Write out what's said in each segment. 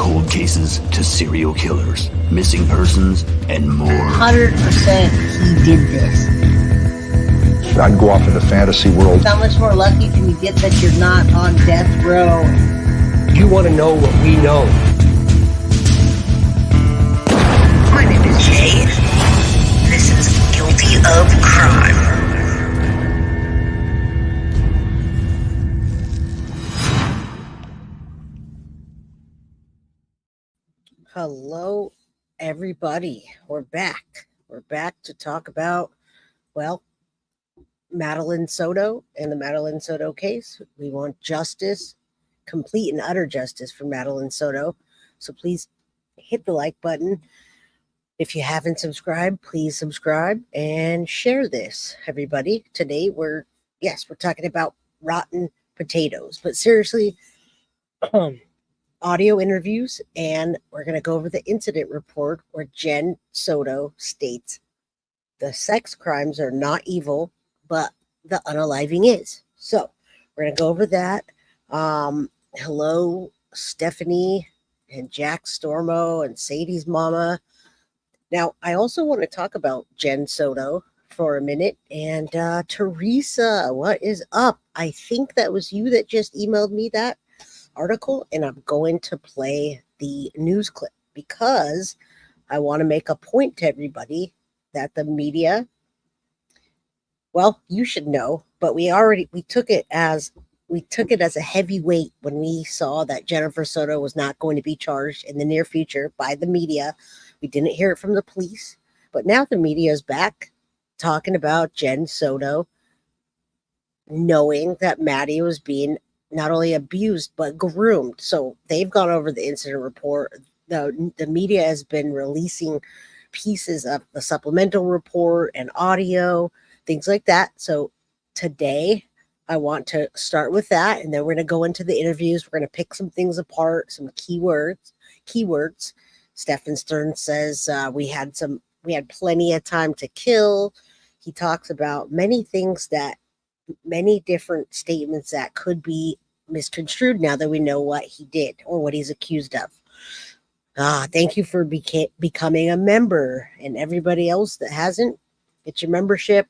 cold cases to serial killers, missing persons, and more. 100% he did this. I'd go off into fantasy world. How much more lucky can you get that you're not on death row? You want to know what we know. My name is Jay. This is Guilty of Crime. Hello, everybody. We're back. We're back to talk about, well, Madeline Soto and the Madeline Soto case. We want justice, complete and utter justice for Madeline Soto. So please hit the like button. If you haven't subscribed, please subscribe and share this, everybody. Today we're talking about rotten potatoes, but seriously, audio interviews, and we're going to go over the incident report where Jenn Soto states the sex crimes are not evil, but the unaliving is. So we're going to go over that. Hello, Stephanie and Jack Stormo and Sadie's mama. Now, I also want to talk about Jenn Soto for a minute. And Teresa, what is up? I think that was you that just emailed me that article, and I'm going to play the news clip because I want to make a point to everybody that the media, well, you should know, but we took it as a heavy weight when we saw that Jennifer Soto was not going to be charged in the near future by the media. We didn't hear it from the police, but now the media is back talking about Jenn Soto, knowing that Maddie was being not only abused, but groomed. So they've gone over the incident report. The media has been releasing pieces of the supplemental report and audio, things like that. So today I want to start with that, and then we're going to go into the interviews. We're going to pick some things apart, some keywords. Stephan Sterns says we had plenty of time to kill. He talks about many different statements that could be misconstrued now that we know what he did or what he's accused of. Thank you for becoming a member, and everybody else that hasn't, get your membership.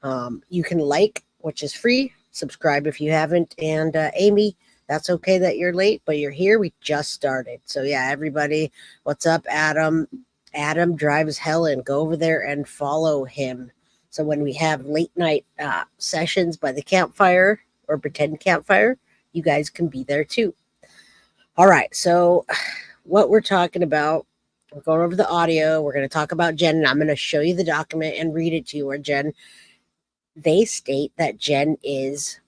You can like, which is free, subscribe if you haven't, and Amy, that's okay that you're late, but you're here. We just started. So yeah, everybody, what's up, Adam? Adam drives Helen. Go over there and follow him. So when we have late night sessions by the campfire or pretend campfire, you guys can be there too. All right. So what we're talking about, we're going over the audio. We're going to talk about Jenn, and I'm going to show you the document and read it to you where they state that Jenn is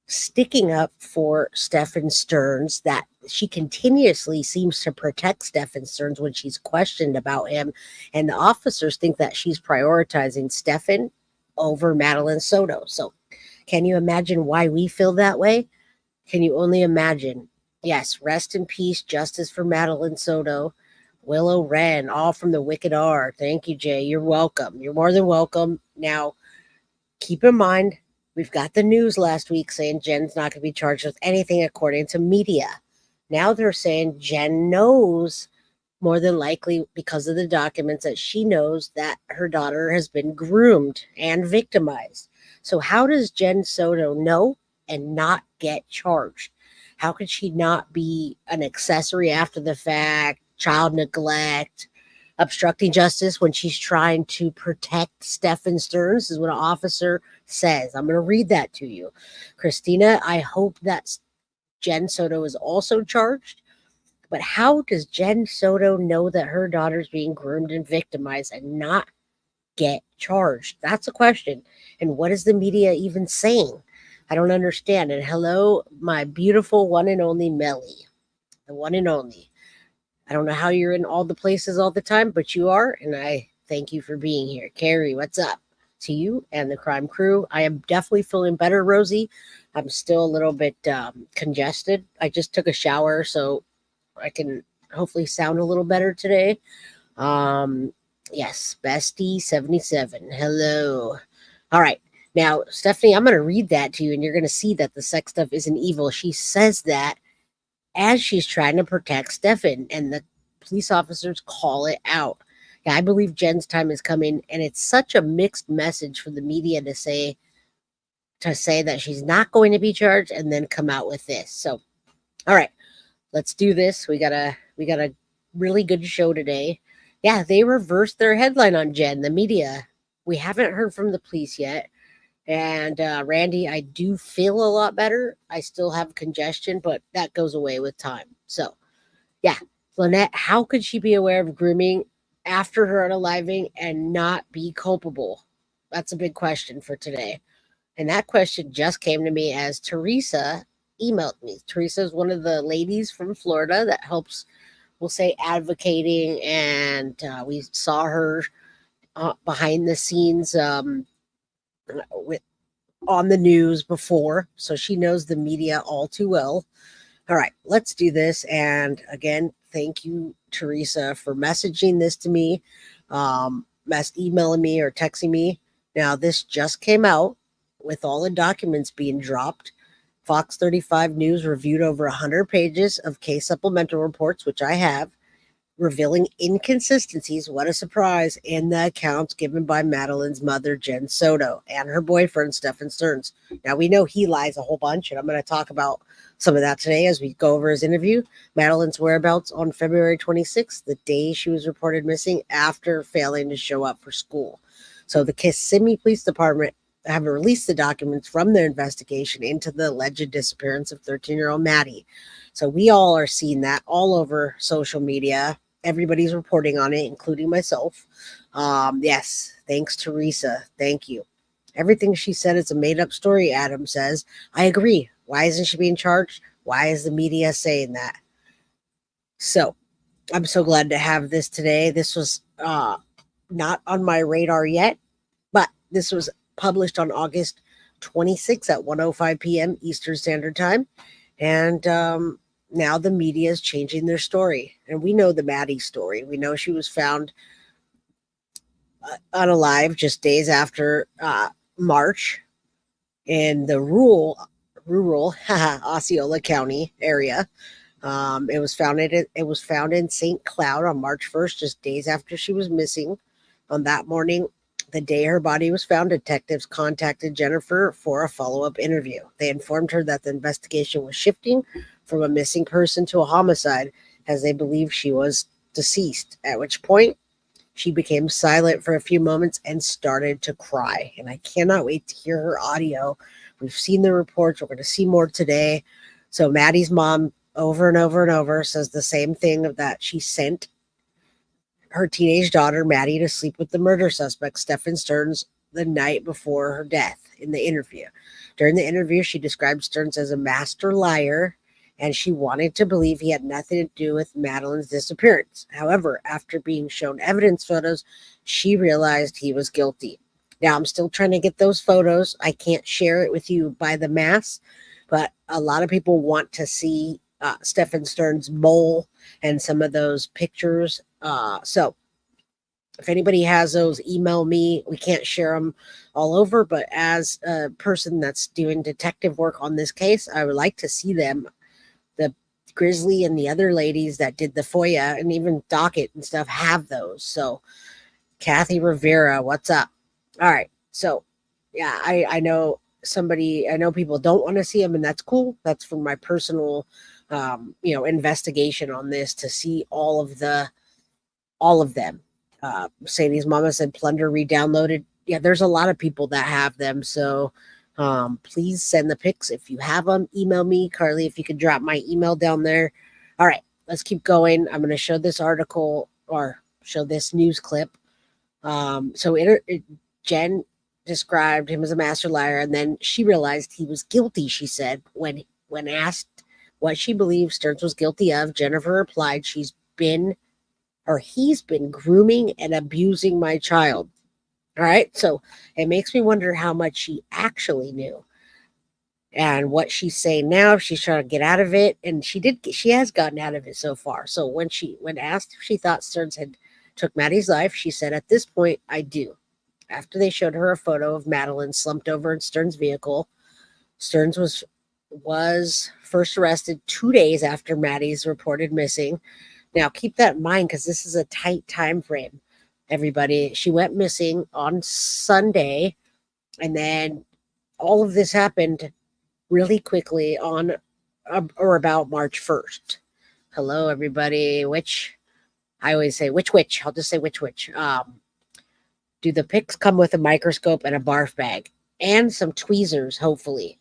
sticking up for Stephan Sterns, that she continuously seems to protect Stephan Sterns when she's questioned about him. And the officers think that she's prioritizing Stephan over Madeline Soto. So can you imagine why we feel that way? Can you only imagine? Yes, rest in peace, justice for Madeline Soto. Willow Wren, all from the Wicked R. Thank you, Jay. You're welcome. You're more than welcome. Now, keep in mind, we've got the news last week saying Jenn's not going to be charged with anything according to media. Now they're saying Jenn knows, more than likely because of the documents, that she knows that her daughter has been groomed and victimized. So how does Jenn Soto know and not get charged? How could she not be an accessory after the fact, child neglect, obstructing justice when she's trying to protect Stephan Sterns? This is what an officer says. I'm going to read that to you. Christina, I hope that Jenn Soto is also charged. But how does Jenn Soto know that her daughter's being groomed and victimized and not get charged? That's a question. And what is the media even saying? I don't understand. And hello, my beautiful one and only Melly, the one and only. I don't know how you're in all the places all the time, but you are, and I thank you for being here. Carrie, what's up? To you and the crime crew. I am definitely feeling better, Rosie. I'm still a little bit congested. I just took a shower, so I can hopefully sound a little better today. Yes, Bestie 77. Hello. All right. Now, Stephanie, I'm going to read that to you, and you're going to see that the sex stuff isn't evil. She says that as she's trying to protect Stephan, and the police officers call it out. Yeah, I believe Jenn's time is coming, and it's such a mixed message for the media to say that she's not going to be charged and then come out with this. So, all right, let's do this. We got a really good show today. Yeah, they reversed their headline on Jenn, the media. We haven't heard from the police yet. And Randy, I do feel a lot better. I still have congestion, but that goes away with time. So, yeah, Lynette, how could she be aware of grooming after her unaliving and not be culpable? That's a big question for today. And that question just came to me as Teresa emailed me. Teresa is one of the ladies from Florida that helps, we'll say, advocating. And we saw her behind the scenes with on the news before. So she knows the media all too well. All right, let's do this. And again, thank you, Teresa, for messaging this to me, emailing me or texting me. Now, this just came out with all the documents being dropped. Fox 35 News reviewed over 100 pages of case supplemental reports, which I have, revealing inconsistencies, what a surprise, in the accounts given by Madeline's mother, Jenn Soto, and her boyfriend, Stephan Sterns. Now, we know he lies a whole bunch, and I'm going to talk about some of that today as we go over his interview. Madeline's whereabouts on February 26th, the day she was reported missing after failing to show up for school. So the Kissimmee Police Department have released the documents from their investigation into the alleged disappearance of 13-year-old Maddie. So we all are seeing that all over social media. Everybody's reporting on it, including myself. Yes, thanks, Teresa. Thank you. Everything she said is a made-up story, Adam says. I agree. Why isn't she being charged? Why is the media saying that? So I'm so glad to have this today. This was not on my radar yet, but this was published on August 26th at 1:05 p.m. Eastern Standard Time. And now the media is changing their story. And we know the Maddie story. We know she was found unalive just days after March in the rural Osceola County area. It was found in St. Cloud on March 1st, just days after she was missing. On that morning, the day her body was found, detectives contacted Jennifer for a follow-up interview. They informed her that the investigation was shifting from a missing person to a homicide, as they believed she was deceased, at which point she became silent for a few moments and started to cry. And I cannot wait to hear her audio. We've seen the reports. We're going to see more today. So Maddie's mom over and over and over says the same thing, that she sent her teenage daughter, Maddie, to sleep with the murder suspect, Stephan Sterns, the night before her death in the interview. During the interview, she described Sterns as a master liar, and she wanted to believe he had nothing to do with Madeline's disappearance. However, after being shown evidence photos, she realized he was guilty. Now, I'm still trying to get those photos. I can't share it with you by the mass, but a lot of people want to see Stephan Sterns' mole and some of those pictures. So if anybody has those, email me. We can't share them all over, but as a person that's doing detective work on this case, I would like to see them. The Grizzly and the other ladies that did the FOIA and even docket and stuff have those. So Kathy Rivera, what's up? All right. So yeah, I know people don't want to see them, and that's cool. That's from my personal investigation on this, to see all of them. Sadie's mama said Plunder re-downloaded. Yeah, there's a lot of people that have them. So please send the pics if you have them. Email me, Carly, if you could drop my email down there. All right, let's keep going. I'm going to show this article, or show this news clip. Jenn described him as a master liar, and then she realized he was guilty. She said when asked what she believes Sterns was guilty of, Jennifer replied, he's been grooming and abusing my child. All right. So it makes me wonder how much she actually knew, and what she's saying now. She's trying to get out of it. And she has gotten out of it so far. So when asked if she thought Sterns had took Maddie's life, she said, at this point, I do. After they showed her a photo of Madeline slumped over in Sterns' vehicle, Sterns was was first arrested 2 days after Maddie's reported missing. Now, keep that in mind because this is a tight time frame, everybody. She went missing on Sunday, and then all of this happened really quickly on or about March 1st. Hello, everybody. I always say which. I'll just say which. Do the pics come with a microscope and a barf bag and some tweezers, hopefully?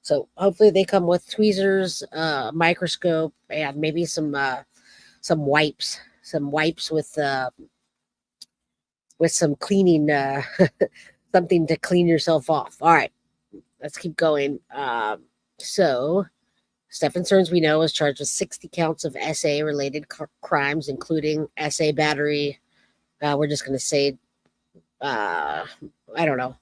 So hopefully they come with tweezers, microscope, and maybe some wipes, with some cleaning, something to clean yourself off. All right, let's keep going. So Stephan Sterns, we know, is charged with 60 counts of SA-related crimes, including SA battery. We're just going to say, I don't know,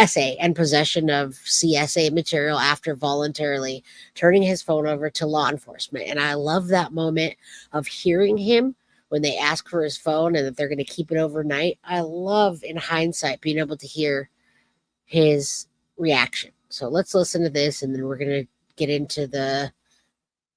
SA and possession of CSA material after voluntarily turning his phone over to law enforcement. And I love that moment of hearing him when they ask for his phone and that they're going to keep it overnight. I love, in hindsight, being able to hear his reaction. So let's listen to this, and then we're going to get into the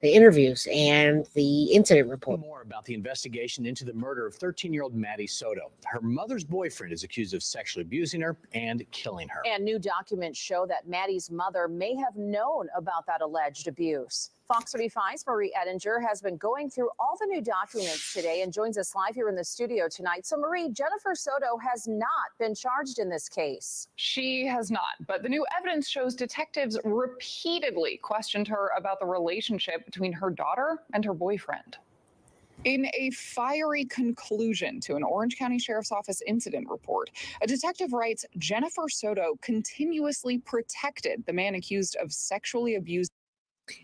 interviews and the incident report. More about the investigation into the murder of 13-year-old Maddie Soto. Her mother's boyfriend is accused of sexually abusing her and killing her. And new documents show that Maddie's mother may have known about that alleged abuse. Fox 35's Marie Ettinger has been going through all the new documents today and joins us live here in the studio tonight. So, Marie, Jennifer Soto has not been charged in this case. She has not, but the new evidence shows detectives repeatedly questioned her about the relationship between her daughter and her boyfriend. In a fiery conclusion to an Orange County Sheriff's Office incident report, a detective writes Jennifer Soto continuously protected the man accused of sexually abusing.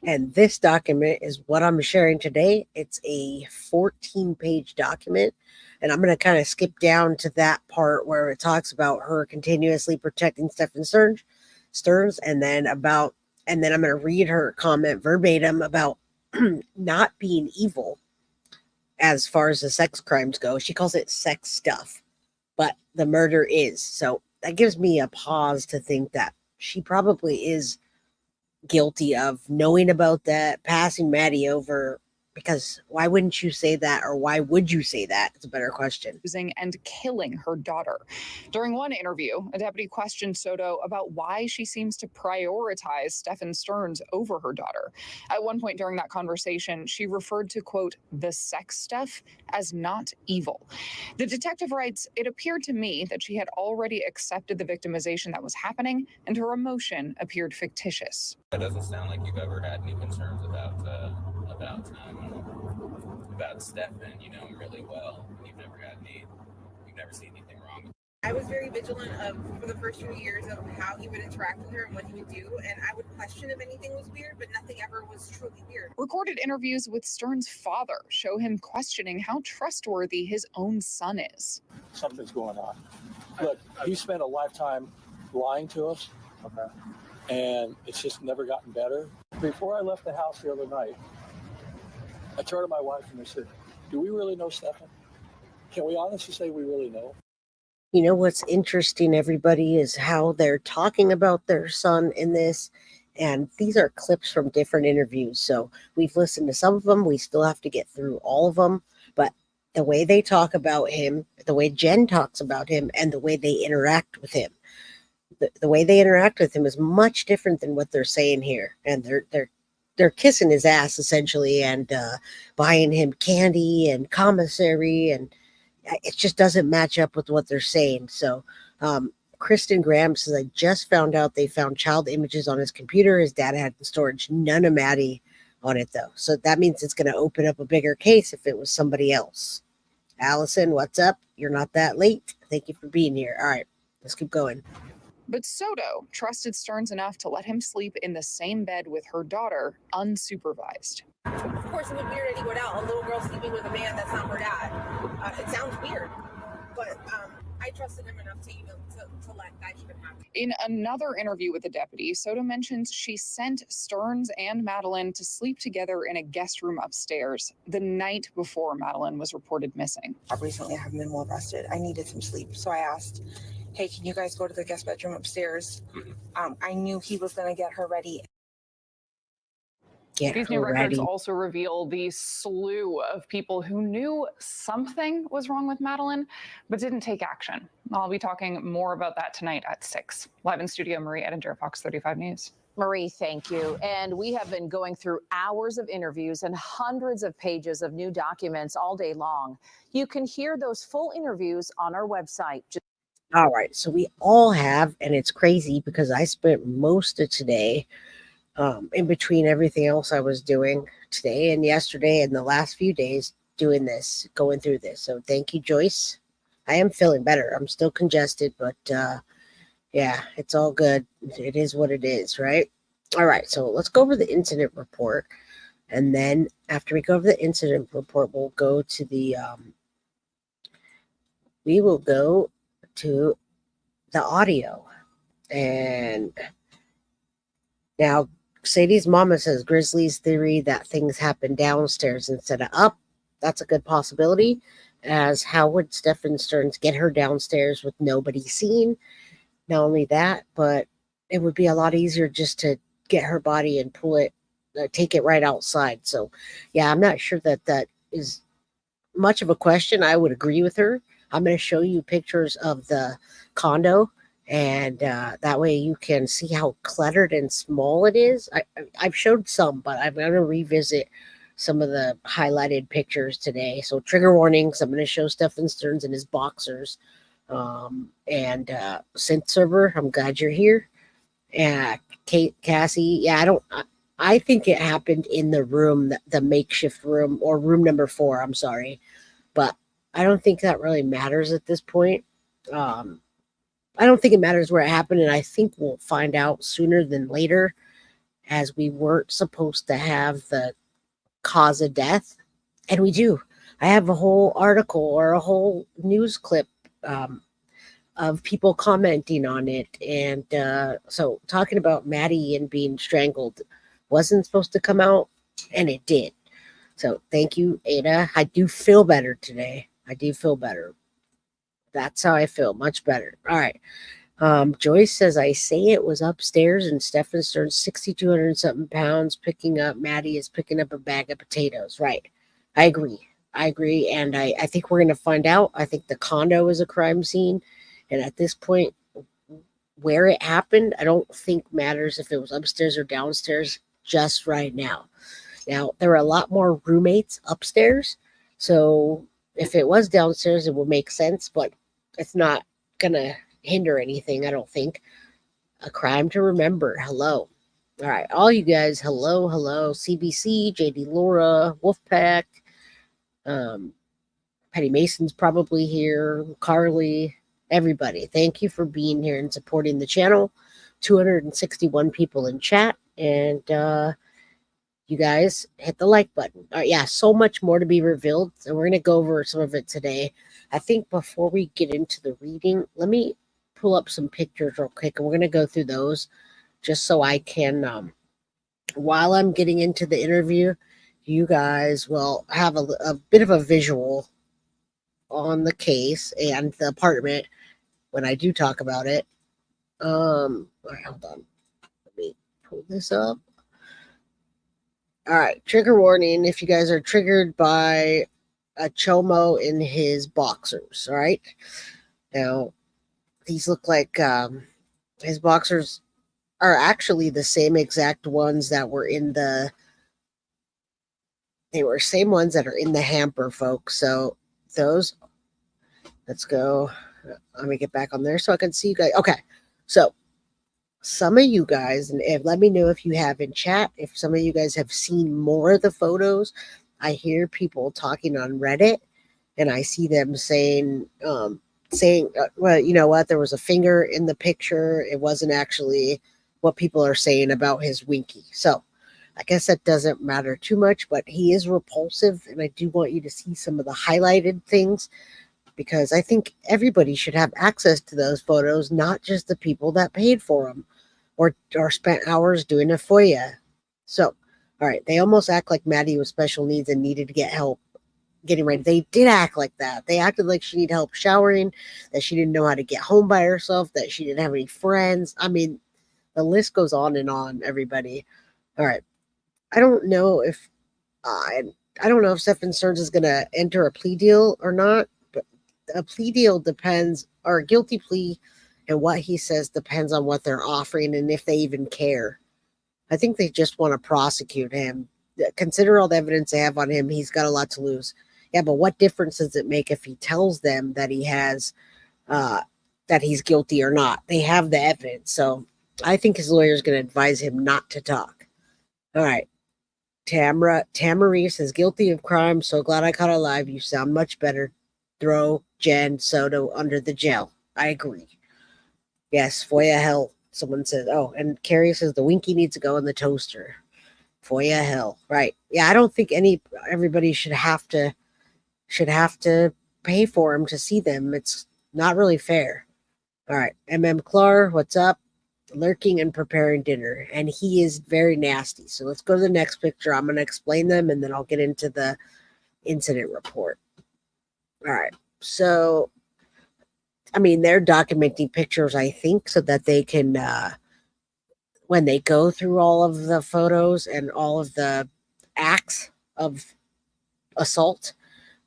And this document is what I'm sharing today. It's a 14-page document. And I'm going to kind of skip down to that part where it talks about her continuously protecting Stephan Sterns. And then I'm going to read her comment verbatim about not being evil as far as the sex crimes go. She calls it sex stuff, but the murder is. So that gives me a pause to think that she probably is guilty of knowing about that, passing Maddie over, because why wouldn't you say that, or why would you say that? It's a better question. And killing her daughter. During one interview, a deputy questioned Soto about why she seems to prioritize Stephan Sterns over her daughter. At one point during that conversation, she referred to, quote, the sex stuff as not evil. The detective writes, it appeared to me that she had already accepted the victimization that was happening, and her emotion appeared fictitious. That doesn't sound like you've ever had any concerns about Stephan, you know him really well. You've never seen anything wrong. I was very vigilant for the first few years of how he would interact with her and what he would do, and I would question if anything was weird, but nothing ever was truly weird. Recorded interviews with Sterns' father show him questioning how trustworthy his own son is. Something's going on. Look, he spent a lifetime lying to us, and it's just never gotten better. Before I left the house the other night, I turned to my wife and I said, do we really know Stephan? Can we honestly say we really know? You know what's interesting, everybody, is how they're talking about their son in this. And these are clips from different interviews. So we've listened to some of them. We still have to get through all of them. But the way they talk about him, the way Jenn talks about him, and the way they interact with him, the way they interact with him is much different than what they're saying here. And they're kissing his ass, essentially, and buying him candy and commissary, and it just doesn't match up with what they're saying. So Kristen Graham says, I just found out they found child images on his computer his dad had in storage. None of Maddie on it, though. So that means it's going to open up a bigger case if it was somebody else. Allison, what's up? You're not that late. Thank you for being here. All right, let's keep going. But Soto trusted Sterns enough to let him sleep in the same bed with her daughter, unsupervised. Of course, it would be weird anywhere else. A little girl sleeping with a man that's not her dad. It sounds weird, but I trusted him enough to let that even happen. In another interview with the deputy, Soto mentions she sent Sterns and Madeline to sleep together in a guest room upstairs the night before Madeline was reported missing. Recently, I haven't been well rested. I needed some sleep, so I asked, hey, can you guys go to the guest bedroom upstairs? I knew he was going to get her ready. get These her new records ready. also reveal the slew of people who knew something was wrong with Madeline, but didn't take action. I'll be talking more about that tonight at 6. Live in studio, Marie Edinger, Fox 35 News. Marie, thank you. And we have been going through hours of interviews and hundreds of pages of new documents all day long. You can hear those full interviews on our website. All right, so we all have, and it's crazy because I spent most of today in between everything else I was doing today and yesterday and the last few days doing this, going through this. So thank you, Joyce. I am feeling better. I'm still congested, but yeah, it's all good. It is what it is, right? All right, so let's go over the incident report. And then after we go over the incident report, we'll go to the audio. And now Sadie's mama says Grizzly's theory that things happen downstairs instead of up. That's a good possibility. As how would Stephan Sterns get her downstairs with nobody seen? Not only that, but it would be a lot easier just to get her body and pull it, take it right outside. So, yeah, I'm not sure that is much of a question. I would agree with her. I'm going to show you pictures of the condo, and that way you can see how cluttered and small it is. I've showed some, but I'm going to revisit some of the highlighted pictures today. So trigger warnings. I'm going to show Stephan Sterns in his boxers. And synth server, I'm glad you're here. Kate, Cassie, yeah, I think it happened in the room, the makeshift room, or room number 4, I'm sorry. But I don't think that really matters at this point. I don't think it matters where it happened, and I think we'll find out sooner than later, as we weren't supposed to have the cause of death, and we do. I have a whole article or a whole news clip of people commenting on it, and so talking about Maddie and being strangled wasn't supposed to come out, and it did. So thank you, Ada. I do feel better today. I do feel better. That's how I feel. Much better. All right. Joyce says, I say it was upstairs and Stephan Sterns 6,200 something pounds picking up. Maddie is picking up a bag of potatoes. Right. I agree. And I think we're going to find out. I think the condo is a crime scene. And at this point, where it happened, I don't think matters if it was upstairs or downstairs just right now. Now, there are a lot more roommates upstairs. So if it was downstairs, it would make sense, but it's not going to hinder anything, I don't think. A crime to remember. Hello. All right. All you guys, hello. CBC, JD Laura, Wolfpack, Petty Mason's probably here, Carly, everybody. Thank you for being here and supporting the channel. 261 people in chat, and you guys hit the like button. All right, yeah, so much more to be revealed, and we're going to go over some of it today. I think before we get into the reading, let me pull up some pictures real quick, and we're going to go through those just so I can, while I'm getting into the interview, you guys will have a bit of a visual on the case and the apartment when I do talk about it. All right, hold on. Let me pull this up. All right, trigger warning if you guys are triggered by a chomo in his boxers. All right. Now, these look like his boxers are actually the same exact ones that were in the. They were same ones that are in the hamper, folks. So those. Let's go. Let me get back on there so I can see you guys. Okay, so some of you guys, and let me know if you have in chat, if some of you guys have seen more of the photos. I hear people talking on Reddit, and I see them saying, well, you know what? There was a finger in the picture. It wasn't actually what people are saying about his winky. So I guess that doesn't matter too much, but he is repulsive, and I do want you to see some of the highlighted things, because I think everybody should have access to those photos, not just the people that paid for them or spent hours doing a FOIA. So, all right, they almost act like Maddie was special needs and needed to get help getting ready. They did act like that. They acted like she needed help showering, that she didn't know how to get home by herself, that she didn't have any friends. I mean, the list goes on and on, everybody. All right. I don't know if I don't know if Stephan Sterns is going to enter a plea deal or not, but a plea deal depends, or a guilty plea and what he says depends on what they're offering and if they even care. I think they just want to prosecute him. Consider all the evidence they have on him. He's got a lot to lose. Yeah, but what difference does it make if he tells them that he has, that he's guilty or not? They have the evidence. So I think his lawyer is going to advise him not to talk. All right. Tamara says, guilty of crime. So glad I caught alive. You sound much better. Throw Jenn Soto under the jail. I agree. Yes, Foya hell. Someone says, oh, and Carrie says the Winky needs to go in the toaster. Foya hell. Right. Yeah, I don't think everybody should have to pay for him to see them. It's not really fair. All right. Clark, what's up? Lurking and preparing dinner, and he is very nasty. So let's go to the next picture. I'm going to explain them, and then I'll get into the incident report. All right. So, I mean, they're documenting pictures, I think, so that they can, when they go through all of the photos and all of the acts of assault,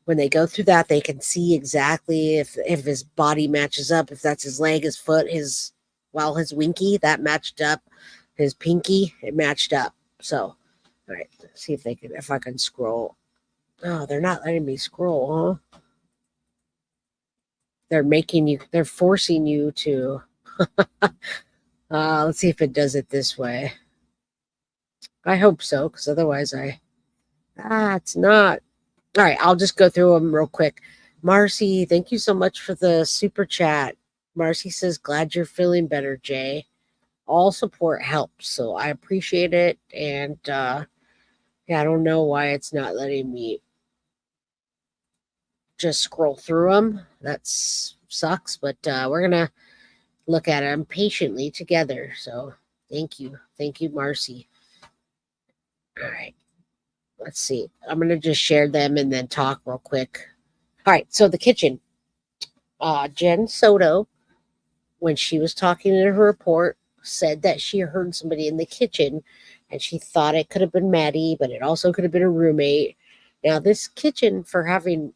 when they go through that, they can see exactly if his body matches up, if that's his leg, his foot, his Winky, that matched up. His pinky, it matched up. So, all right, let's see if I can scroll. Oh, they're not letting me scroll, huh? They're forcing you to. Let's see if it does it this way. I hope so, because otherwise it's not. All right, I'll just go through them real quick. Marcy, thank you so much for the super chat. Marcy says, glad you're feeling better, Jay. All support helps, so I appreciate it. And I don't know why it's not letting me just scroll through them. That sucks, but we're going to look at them patiently together. So thank you. Thank you, Marcy. All right. Let's see. I'm going to just share them and then talk real quick. All right. So the kitchen. Jenn Soto, when she was talking in her report, said that she heard somebody in the kitchen and she thought it could have been Maddie, but it also could have been a roommate. Now, this kitchen, for having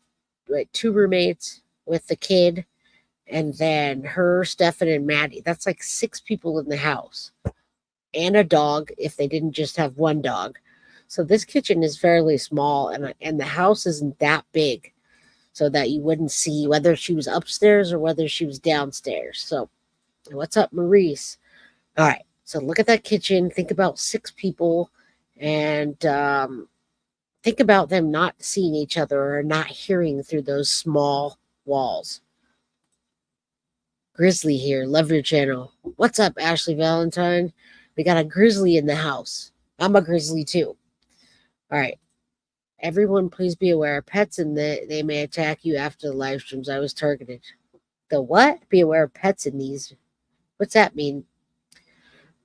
like 2 roommates with the kid and then her, Stephan, and Maddie, that's like 6 people in the house and a dog if they didn't just have 1 dog. So this kitchen is fairly small and the house isn't that big so that you wouldn't see whether she was upstairs or whether she was downstairs. So what's up, Maurice? All right. So look at that kitchen. Think about 6 people and think about them not seeing each other or not hearing through those small walls. Grizzly here. Love your channel. What's up, Ashley Valentine? We got a grizzly in the house. I'm a grizzly too. All right. Everyone, please be aware. Pets and they may attack you after the live streams. I was targeted. The what? Be aware of pets in these. What's that mean?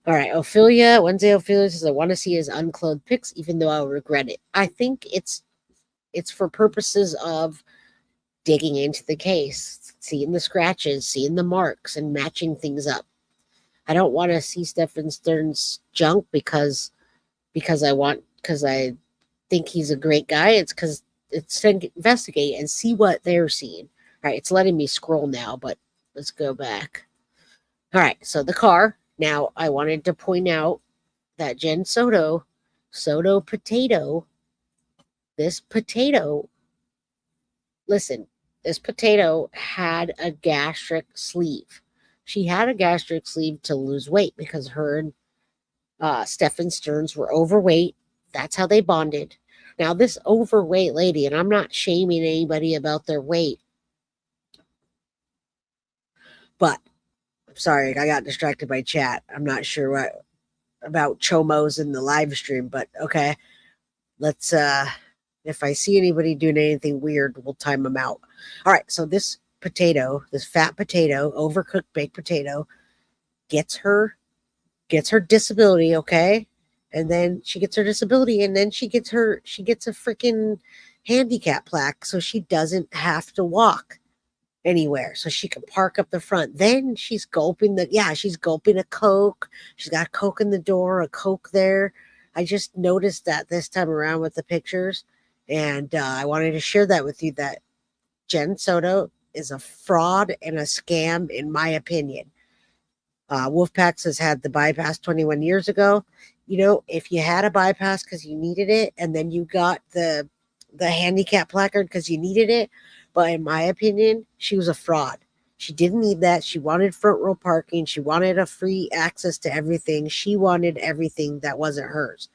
All right. Wednesday Ophelia says, I want to see his unclothed pics, even though I'll regret it. I think it's for purposes of digging into the case, seeing the scratches, seeing the marks, and matching things up. I don't want to see Stephan Sterns' junk because I think he's a great guy. It's because it's to investigate and see what they're seeing. All right, it's letting me scroll now, but let's go back. All right, so the car. Now, I wanted to point out that Jenn Soto potato, this potato had a gastric sleeve. She had a gastric sleeve to lose weight because her and Stephan Sterns were overweight. That's how they bonded. Now, this overweight lady, and I'm not shaming anybody about their weight, but I'm sorry, I got distracted by chat. I'm not sure what about chomos in the live stream, but okay. Let's, if I see anybody doing anything weird, we'll time them out. All right, so this fat potato, overcooked baked potato, gets her disability, okay? And then she gets her disability, and then she gets a freaking handicap plaque so she doesn't have to walk anywhere, so she can park up the front. Then she's gulping a Coke. She's got a Coke in the door, a Coke there. I just noticed that this time around with the pictures, and I wanted to share that with you, that Jenn Soto is a fraud and a scam, in my opinion. Wolfpacks has had the bypass 21 years ago. You know, if you had a bypass because you needed it, and then you got the handicap placard because you needed it, but in my opinion, she was a fraud. She didn't need that. She wanted front row parking. She wanted a free access to everything. She wanted everything that wasn't hers.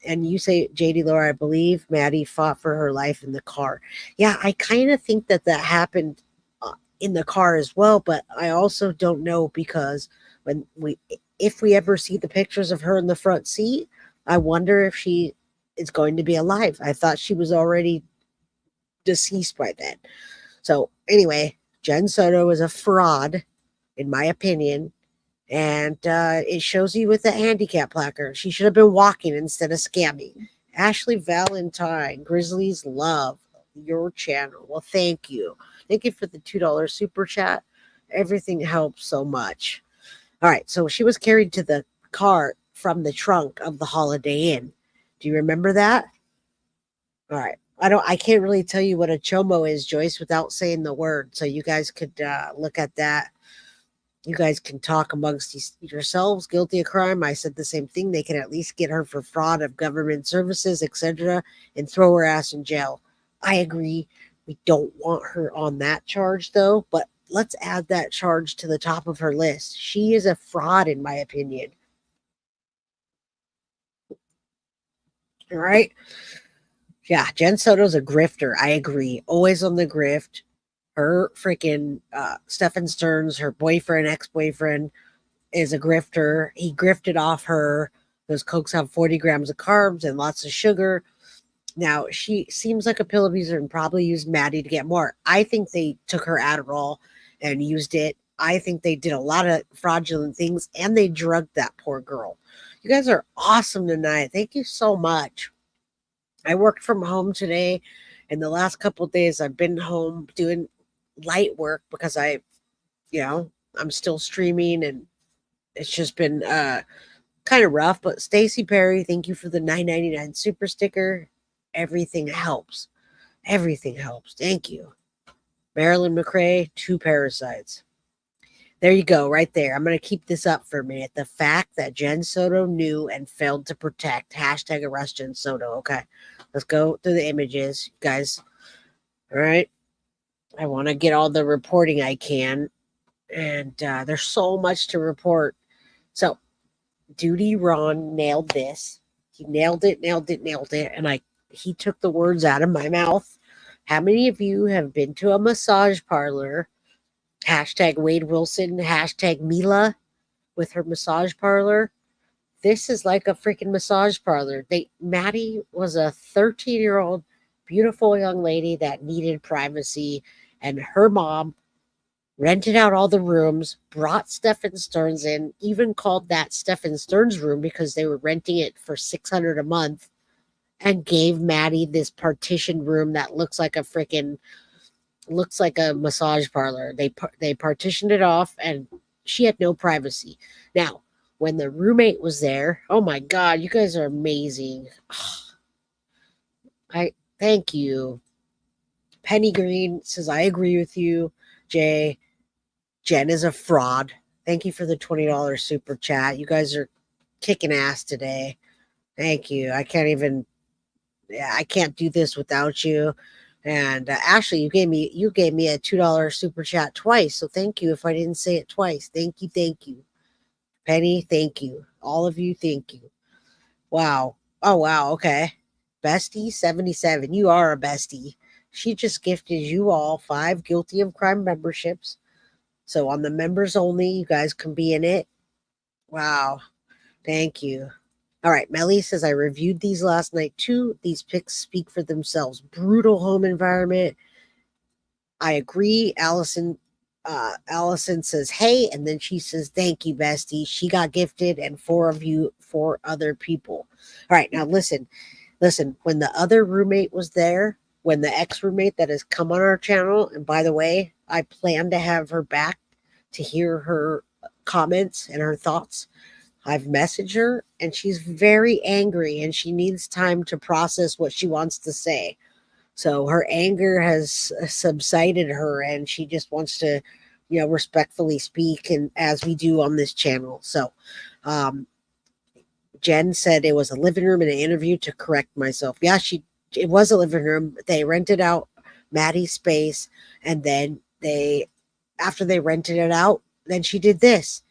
And you say, JD Laura, I believe Maddie fought for her life in the car. Yeah, I kind of think that happened in the car as well, but I also don't know, because if we ever see the pictures of her in the front seat, I wonder if she is going to be alive. I thought she was already deceased by then. So anyway, Jenn Soto is a fraud, in my opinion. And it shows you with the handicap placard. She should have been walking instead of scamming. Ashley Valentine, Grizzlies love your channel. Well, thank you. Thank you for the $2 super chat. Everything helps so much. All right, so she was carried to the car from the trunk of the Holiday Inn. Do you remember that? All right. I can't really tell you what a chomo is, Joyce, without saying the word. So you guys could look at that. You guys can talk amongst yourselves. Guilty of crime. I said the same thing. They can at least get her for fraud of government services, etc., and throw her ass in jail. I agree. We don't want her on that charge, though. But let's add that charge to the top of her list. She is a fraud, in my opinion. All right. Yeah, Jenn Soto's a grifter. I agree. Always on the grift. Her freaking Stephan Sterns, her boyfriend, ex-boyfriend, is a grifter. He grifted off her. Those Cokes have 40 grams of carbs and lots of sugar. Now, she seems like a pill abuser and probably used Maddie to get more. I think they took her Adderall and used it. I think they did a lot of fraudulent things, and they drugged that poor girl. You guys are awesome tonight. Thank you so much. I worked from home today, and the last couple of days I've been home doing light work because I'm still streaming, and it's just been kind of rough. But Stacy Perry, thank you for the $9.99 super sticker. Everything helps. Everything helps. Thank you. Marilyn McRae, 2 parasites. There you go, right there. I'm going to keep this up for a minute. The fact that Jenn Soto knew and failed to protect. Hashtag arrest Jenn Soto. Okay, let's go through the images, guys. All right. I want to get all the reporting I can. And there's so much to report. So, Duty Ron nailed this. He nailed it. And he took the words out of my mouth. How many of you have been to a massage parlor? Hashtag Wade Wilson, hashtag Mila with her massage parlor. This is like a freaking massage parlor. Maddie was a 13-year-old beautiful young lady that needed privacy, and her mom rented out all the rooms, brought Stephan Sterns in, even called that Stephan Sterns room because they were renting it for $600 a month, and gave Maddie this partition room that looks like a massage parlor. They partitioned it off, and she had no privacy. Now, when the roommate was there, oh my God, you guys are amazing. I thank you. Penny Green says, I agree with you, Jay. Jenn is a fraud. Thank you for the $20 super chat. You guys are kicking ass today. Thank you. I can't do this without you. And Ashley, you gave me a $2 super chat twice. So thank you if I didn't say it twice. Thank you. Penny, thank you. All of you, thank you. Wow. Oh, wow. Okay. Bestie 77. You are a bestie. She just gifted you all 5 Guilty of Crime memberships. So on the members only, you guys can be in it. Wow. Thank you. All right. Melly says, I reviewed these last night too. These pics speak for themselves. Brutal home environment. I agree. Allison says, hey. And then she says, thank you, bestie. She got gifted, and 4 other people. All right. Now listen. When the other roommate was there, when the ex-roommate that has come on our channel, and by the way, I plan to have her back to hear her comments and her thoughts I've messaged her and she's very angry and she needs time to process what she wants to say. So her anger has subsided her and she just wants to, respectfully speak, and as we do on this channel. So, Jenn said it was a living room in an interview to correct myself. Yeah, it was a living room. They rented out Maddie's space, and then after they rented it out, then she did this.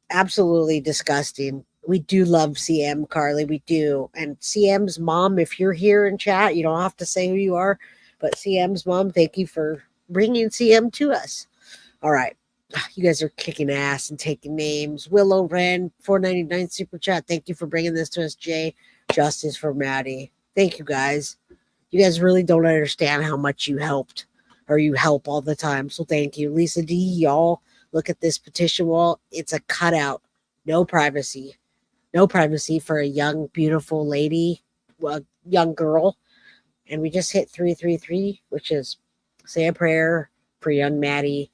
Absolutely disgusting. We do love CM, Carly. We do. And CM's mom, if you're here in chat, you don't have to say who you are, but CM's mom, thank you for bringing CM to us. All right. You guys are kicking ass and taking names. Willow Wren, $4.99 super chat. Thank you for bringing this to us, Jay. Justice for Maddie. Thank you, guys. You guys really don't understand how much you helped, or you help all the time. So thank you. Lisa D, y'all, look at this petition wall. It's a cutout. No privacy. No privacy for a young, beautiful lady, a young girl. And we just hit 333, which is say a prayer for young Maddie.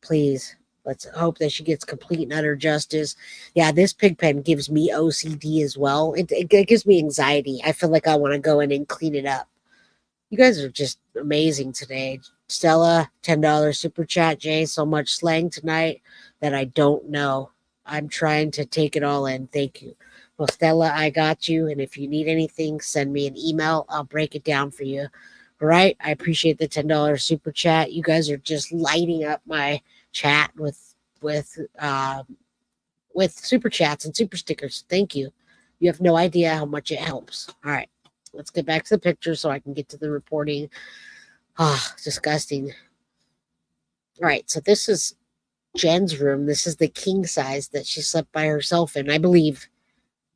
Please, let's hope that she gets complete and utter justice. Yeah, this pig pen gives me OCD as well. It gives me anxiety. I feel like I want to go in and clean it up. You guys are just amazing today. Stella, $10 super chat. Jay, so much slang tonight that I don't know. I'm trying to take it all in. Thank you. Well, Stella, I got you. And if you need anything, send me an email. I'll break it down for you. All right. I appreciate the $10 super chat. You guys are just lighting up my chat with super chats and super stickers. Thank you. You have no idea how much it helps. All right. Let's get back to the picture so I can get to the reporting. Disgusting. All right. So this is Jenn's room. This is the king size that she slept by herself in, I believe.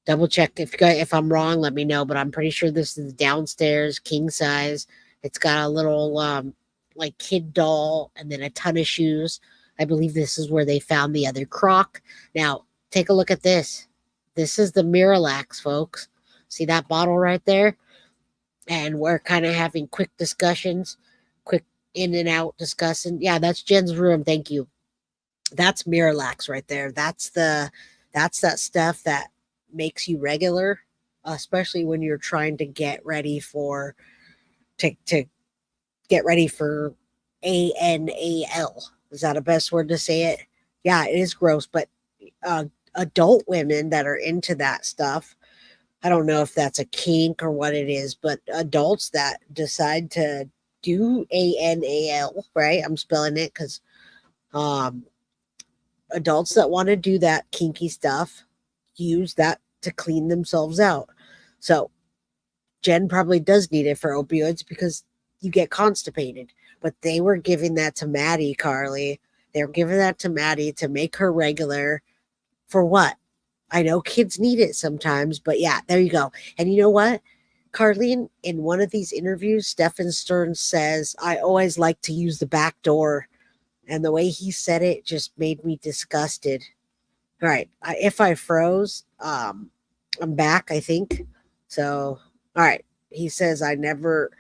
Double check if I'm wrong, let me know, but I'm pretty sure this is the downstairs king size. It's got a little like kid doll and then a ton of shoes. I believe this is where they found the other crock. Now, take a look at this. This is the Miralax, folks. See that bottle right there? And we're kind of having quick discussions, quick in and out discussing. Yeah, that's Jenn's room. Thank you. That's Miralax right there. That's that stuff that makes you regular, especially when you're trying to get ready for to get ready for ANAL. Is that a best word to say it? Yeah, it is gross, but adult women that are into that stuff, I don't know if that's a kink or what it is, but adults that decide to do ANAL, right? I'm spelling it because adults that want to do that kinky stuff use that to clean themselves out. So Jenn probably does need it for opioids because you get constipated. But they were giving that to Maddie, Carly. They were giving that to Maddie to make her regular. For what? I know kids need it sometimes, but yeah, there you go. And you know what? Carly, in one of these interviews, Stephan Sterns says, I always like to use the back door. And the way he said it just made me disgusted. All right. If I froze, I'm back, I think. So, all right. He says, I never,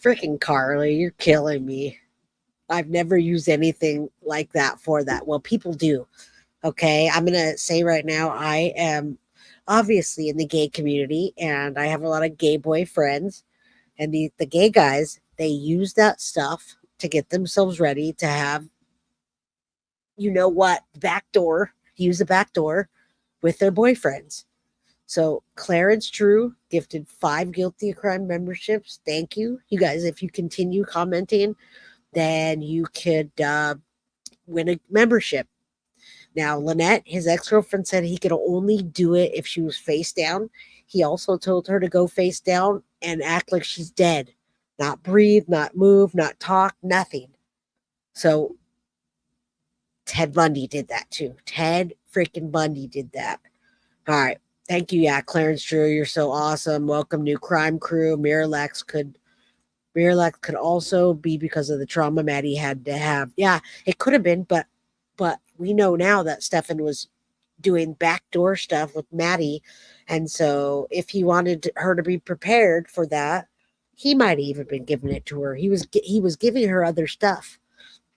freaking Carly, you're killing me. I've never used anything like that for that. Well, people do. Okay. I'm going to say right now, I am obviously in the gay community and I have a lot of gay boy friends, and the gay guys, they use that stuff to get themselves ready to have, you know what, use the back door with their boyfriends. So Clarence Drew gifted 5 Guilty of Crime memberships. Thank you. You guys, if you continue commenting, then you could win a membership. Now, Lynette, his ex-girlfriend, said he could only do it if she was face down. He also told her to go face down and act like she's dead. Not breathe, not move, not talk, nothing. So Ted Bundy did that too. Ted freaking Bundy did that. All right. Thank you. Yeah, Clarence Drew, you're so awesome. Welcome, new crime crew. Miralax could also be because of the trauma Maddie had to have. Yeah, it could have been, but we know now that Stephan was doing backdoor stuff with Maddie. And so if he wanted her to be prepared for that, he might have even been giving it to her. He was giving her other stuff.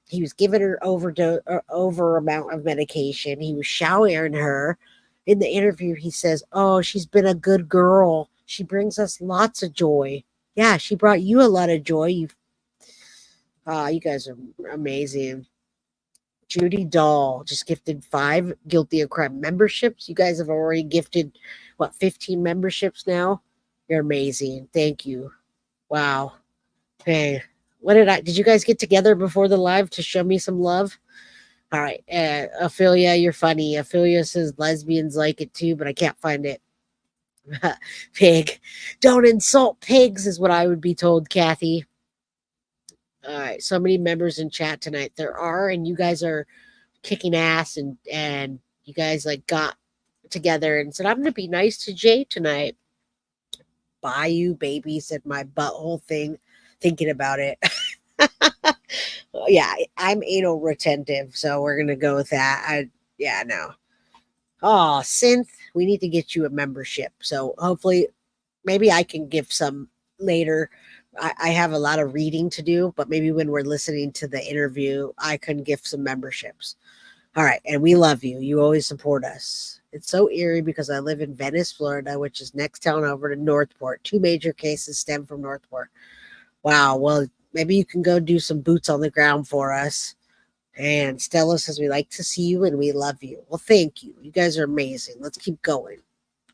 He was giving her over amount of medication. He was showering her. In the interview, he says, "Oh, she's been a good girl. She brings us lots of joy." Yeah, she brought you a lot of joy. You guys are amazing. Judy Dahl just gifted 5 Guilty of Crime memberships. You guys have already gifted, 15 memberships now? You're amazing. Thank you. Wow. Hey, did you guys get together before the live to show me some love? All right. Ophelia, you're funny. Ophelia says lesbians like it too, but I can't find it. Pig. Don't insult pigs is what I would be told, Kathy. All right. So many members in chat tonight. There are, and you guys are kicking ass, and you guys got together and said, "I'm going to be nice to Jay tonight." Bayou baby said my butthole thing, thinking about it. Yeah, I'm anal retentive, so we're going to go with that. No. Oh, Synth, we need to get you a membership. So hopefully, maybe I can give some later. I have a lot of reading to do, but maybe when we're listening to the interview, I can gift some memberships. All right. And we love you. You always support us. It's so eerie because I live in Venice, Florida, which is next town over to Northport. 2 major cases stem from Northport. Wow. Well, maybe you can go do some boots on the ground for us. And Stella says, "We like to see you and we love you." Well, thank you. You guys are amazing. Let's keep going.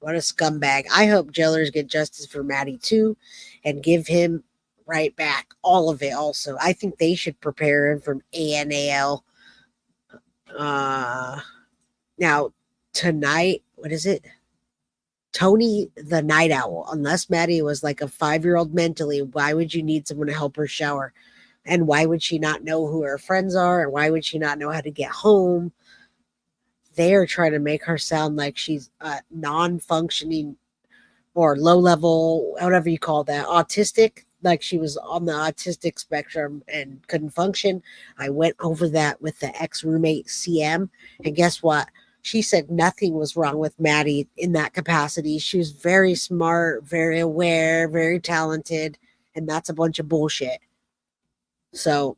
What a scumbag. I hope jailers get justice for Maddie too and give him right back. All of it also. I think they should prepare him from ANAL. Now, tonight, what is it? Tony the Night Owl. Unless Maddie was like a 5-year-old mentally, why would you need someone to help her shower? And why would she not know who her friends are? And why would she not know how to get home? They are trying to make her sound like she's non-functioning or low-level, whatever you call that, autistic, like she was on the autistic spectrum and couldn't function. I went over that with the ex-roommate CM, and guess what? She said nothing was wrong with Maddie in that capacity. She was very smart, very aware, very talented, and that's a bunch of bullshit. So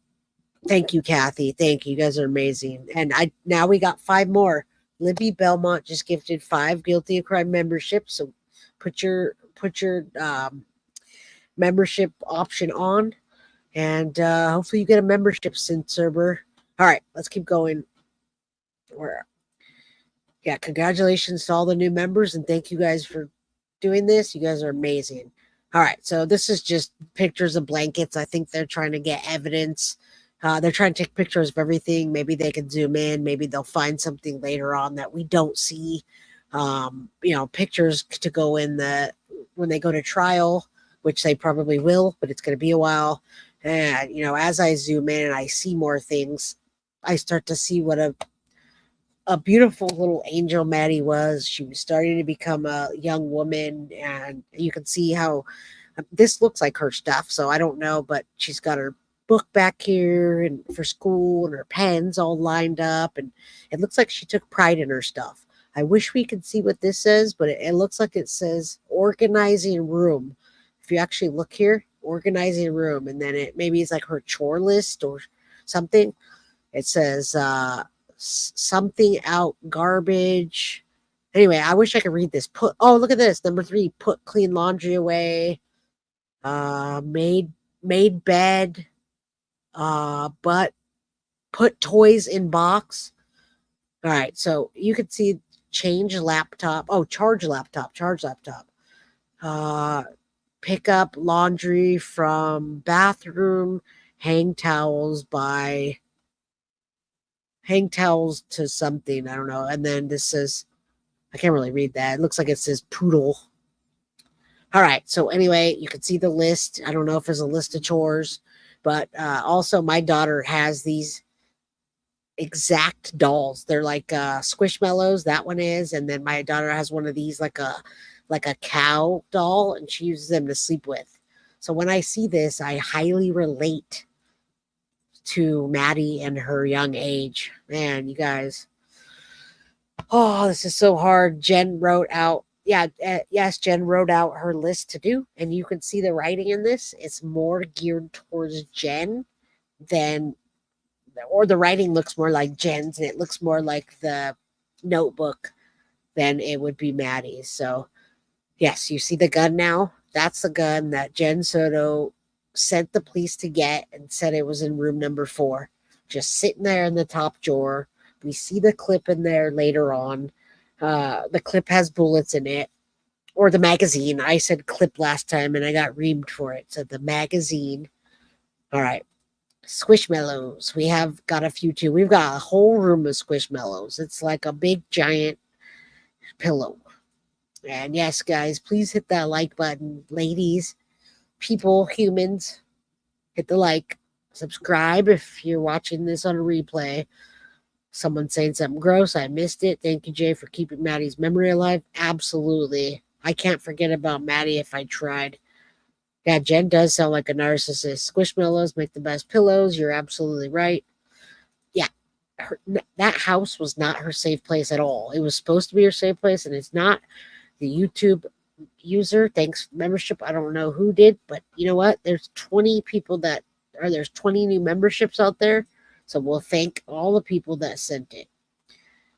thank you, Kathy. Thank you. You guys are amazing. And now we got 5 more. Libby Belmont just gifted 5 Guilty of Crime memberships. So put your membership option on, and hopefully you get a membership, Synth Server. All right, let's keep going. Congratulations to all the new members, and thank you guys for doing this. You guys are amazing. All right, so this is just pictures of blankets. I think they're trying to get evidence. They're trying to take pictures of everything. Maybe they can zoom in. Maybe they'll find something later on that we don't see. Pictures to go in when they go to trial, which they probably will, but it's going to be a while. And, as I zoom in and I see more things, I start to see what a beautiful little angel Maddie was. She was starting to become a young woman, and you can see how this looks like her stuff. So I don't know, but she's got her book back here and for school and her pens all lined up, and it looks like she took pride in her stuff. I wish we could see what this says, but it looks like it says organizing room. If you actually look here, organizing room, and then maybe it's like her chore list or something. It says something out, garbage. Anyway, I wish I could read this. Look at this. Number 3, put clean laundry away. Made bed. But put toys in box. All right, so you could see charge laptop. Pick up laundry from bathroom, hang towels to something. I don't know. And then this says, I can't really read that. It looks like it says poodle. All right. So anyway, you can see the list. I don't know if there's a list of chores, but also my daughter has these exact dolls. They're like Squishmallows. That one is. And then my daughter has one of these like a cow doll, and she uses them to sleep with. So when I see this, I highly relate to Maddie and her young age. Man, you guys. Oh, this is so hard. Jen wrote out. Jen wrote out her list to do, and you can see the writing in this. It's more geared towards Jen than or the writing looks more like Jen's and it looks more like the notebook, then it would be Maddie's. So, yes, you see the gun now? That's the gun that Jenn Soto sent the police to get and said it was in room number 4, just sitting there in the top drawer. We see the clip in there later on. The clip has bullets in it, or the magazine. I said clip last time and I got reamed for it. So the magazine. All right. Squishmallows. We have got a few too. We've got a whole room of Squishmallows. It's like a big giant pillow. And yes, guys, please hit that like button. Ladies, people, humans, hit the like. Subscribe if you're watching this on a replay. Someone saying something gross. I missed it. Thank you, Jay, for keeping Maddie's memory alive. Absolutely. I can't forget about Maddie if I tried. Yeah, Jenn does sound like a narcissist. Squishmallows make the best pillows. You're absolutely right. Yeah, that house was not her safe place at all. It was supposed to be her safe place, and it's not. The YouTube user, thanks for membership. I don't know who did, but you know what? There's 20 people there's 20 new memberships out there. So we'll thank all the people that sent it.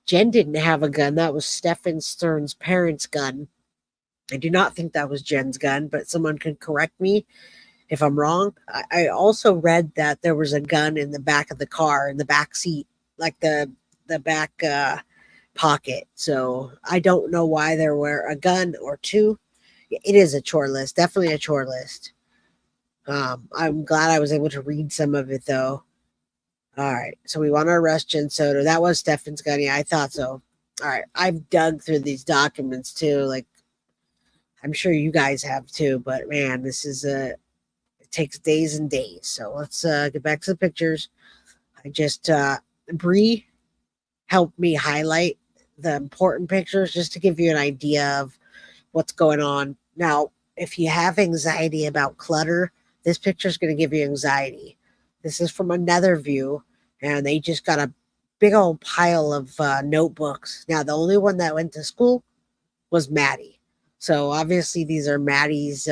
Jenn didn't have a gun. That was Stephan Sterns' parents' gun. I do not think that was Jen's gun, but someone can correct me if I'm wrong. I also read that there was a gun in the back of the car, in the back seat, like the back pocket. So I don't know why there were a gun or two. It is a chore list, definitely a chore list. I'm glad I was able to read some of it though. All right, so we want to arrest Jenn Soto. That was Stephan's gun. Yeah, I thought so. All right, I've dug through these documents too. Like, I'm sure you guys have too, but man, this is it takes days and days. So let's get back to the pictures. I just Bree helped me highlight the important pictures just to give you an idea of what's going on. Now, if you have anxiety about clutter, this picture is going to give you anxiety. This is from another view, and they just got a big old pile of notebooks. Now, the only one that went to school was Maddie. So obviously these are Maddie's.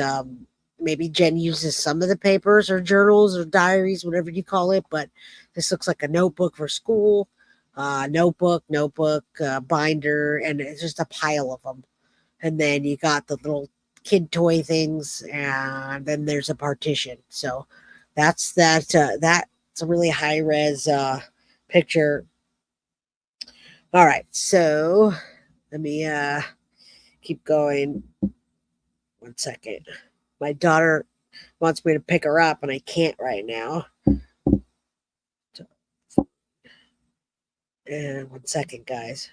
Maybe Jenn uses some of the papers or journals or diaries, whatever you call it, but this looks like a notebook for school. Notebook, binder, and it's just a pile of them. And then you got the little kid toy things, and then there's a partition. So that's that. That's a really high res picture. All right, so let me keep going. 1 second. My daughter wants me to pick her up, and I can't right now. And 1 second, guys.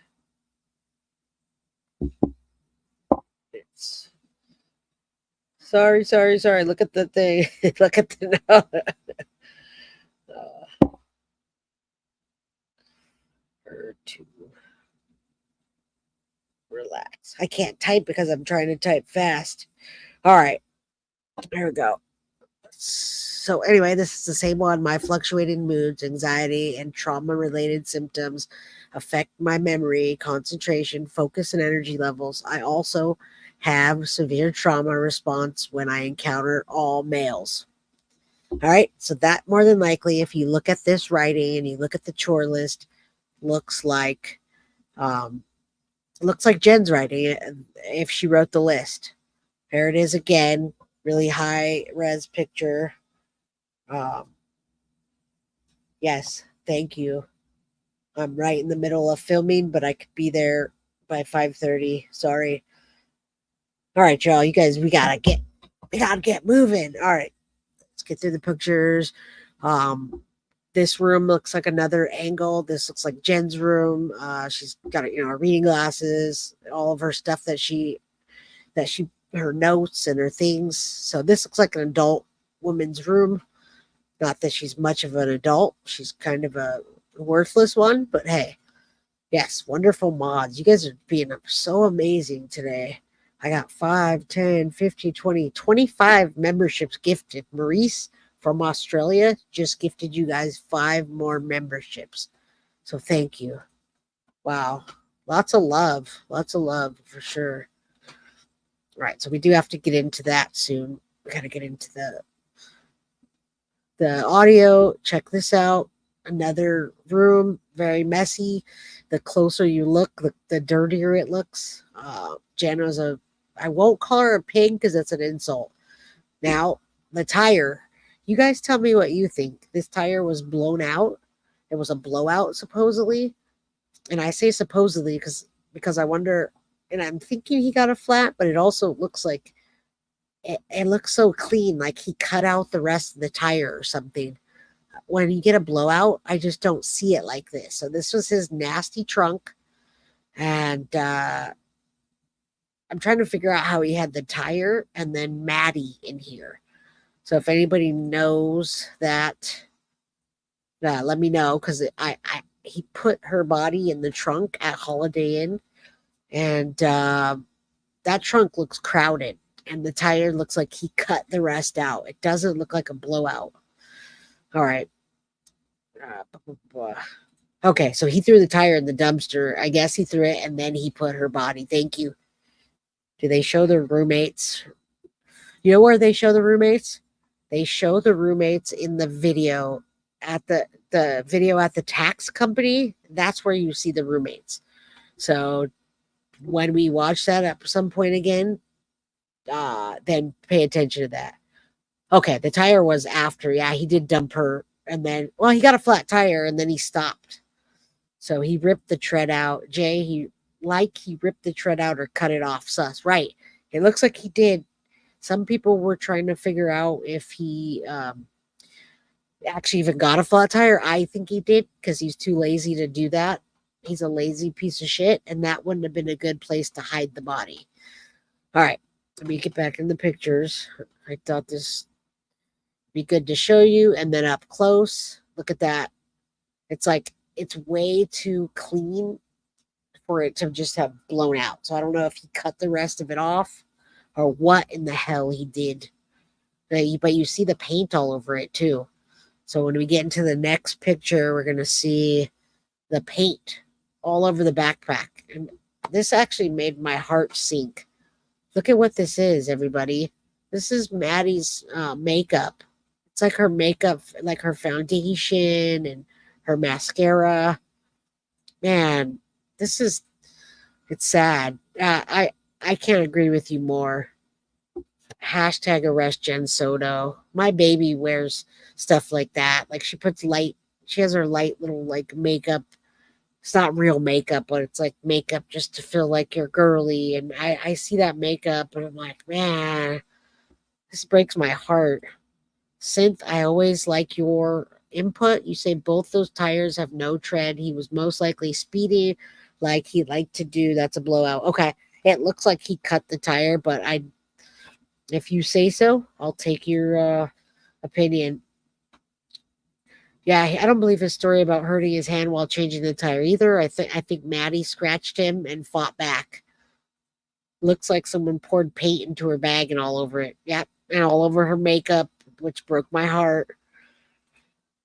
It's sorry. Look at the thing. Look at the her to relax. I can't type because I'm trying to type fast. All right. There we go. So anyway, this is the same one. My fluctuating moods, anxiety, and trauma-related symptoms affect my memory, concentration, focus, and energy levels. I also have severe trauma response when I encounter all males. All right, so that more than likely, if you look at this writing and you look at the chore list, looks like Jenn's writing if she wrote the list. There it is again. Really high res picture. Yes, thank you. I'm right in the middle of filming, but I could be there by 5:30. Sorry. All right, y'all. You guys, we gotta get moving. All right, let's get through the pictures. This room looks like another angle. This looks like Jenn's room. She's got her reading glasses, all of her stuff that she her notes and her things. So this looks like an adult woman's room. Not that she's much of an adult. She's kind of a worthless one, but hey, yes, wonderful mods. You guys are being so amazing today. I got 5, 10, 15, 20, 25 memberships gifted. Maurice from Australia just gifted you guys 5 more memberships. So thank you. Wow. Lots of love for sure. Right, so we do have to get into that soon. We got to get into the audio. Check this out. another room, very messy. The closer you look, the dirtier it looks. Jenn was I won't call her a pig because that's an insult. Now, the tire. You guys tell me what you think. This tire was blown out. It was a blowout, supposedly. And I say supposedly because I wonder, and I'm thinking he got a flat, but it also looks like it looks so clean, like he cut out the rest of the tire or something. When you get a blowout, I just don't see it like this. So this was his nasty trunk. And I'm trying to figure out how he had the tire and then Maddie in here. So if anybody knows that, let me know, because he put her body in the trunk at Holiday Inn, and that trunk looks crowded, and the tire looks like he cut the rest out. It doesn't look like a blowout. All right. Okay, so he threw the tire in the dumpster. I guess he threw it, and then he put her body. Thank you. Do they show the roommates? You know where they show the roommates? They show the roommates in the video at the video at the tax company. That's where you see the roommates. So when we watch that at some point again, then pay attention to that. Okay, the tire was after. Yeah, he did dump her. And then, well, he got a flat tire and then he stopped. So he ripped the tread out. Jay, he ripped the tread out or cut it off. Sus. Right. It looks like he did. Some people were trying to figure out if he actually even got a flat tire. I think he did because he's too lazy to do that. He's a lazy piece of shit, and that wouldn't have been a good place to hide the body. All right, let me get back in the pictures. I thought this would be good to show you, and then up close, look at that. It's like it's way too clean for it to just have blown out. So I don't know if he cut the rest of it off or what in the hell he did. But you see the paint all over it too. So when we get into the next picture, we're going to see the paint all over the backpack. And this actually made my heart sink. Look at what this is, everybody. This is Maddie's makeup. It's like her makeup, like her foundation and her mascara. Man, it's sad. I can't agree with you more. Hashtag arrest Jenn Soto. My baby wears stuff like that. Like she has her light little like makeup. It's not real makeup, but it's like makeup just to feel like you're girly. And I see that makeup and I'm like, man, this breaks my heart. Synth, I always like your input. You say both those tires have no tread. He was most likely speeding like he liked to do. That's a blowout. Okay. It looks like he cut the tire, but if you say so, I'll take your opinion. Yeah, I don't believe his story about hurting his hand while changing the tire either. I think Maddie scratched him and fought back. Looks like someone poured paint into her bag and all over it. Yep, and all over her makeup, which broke my heart.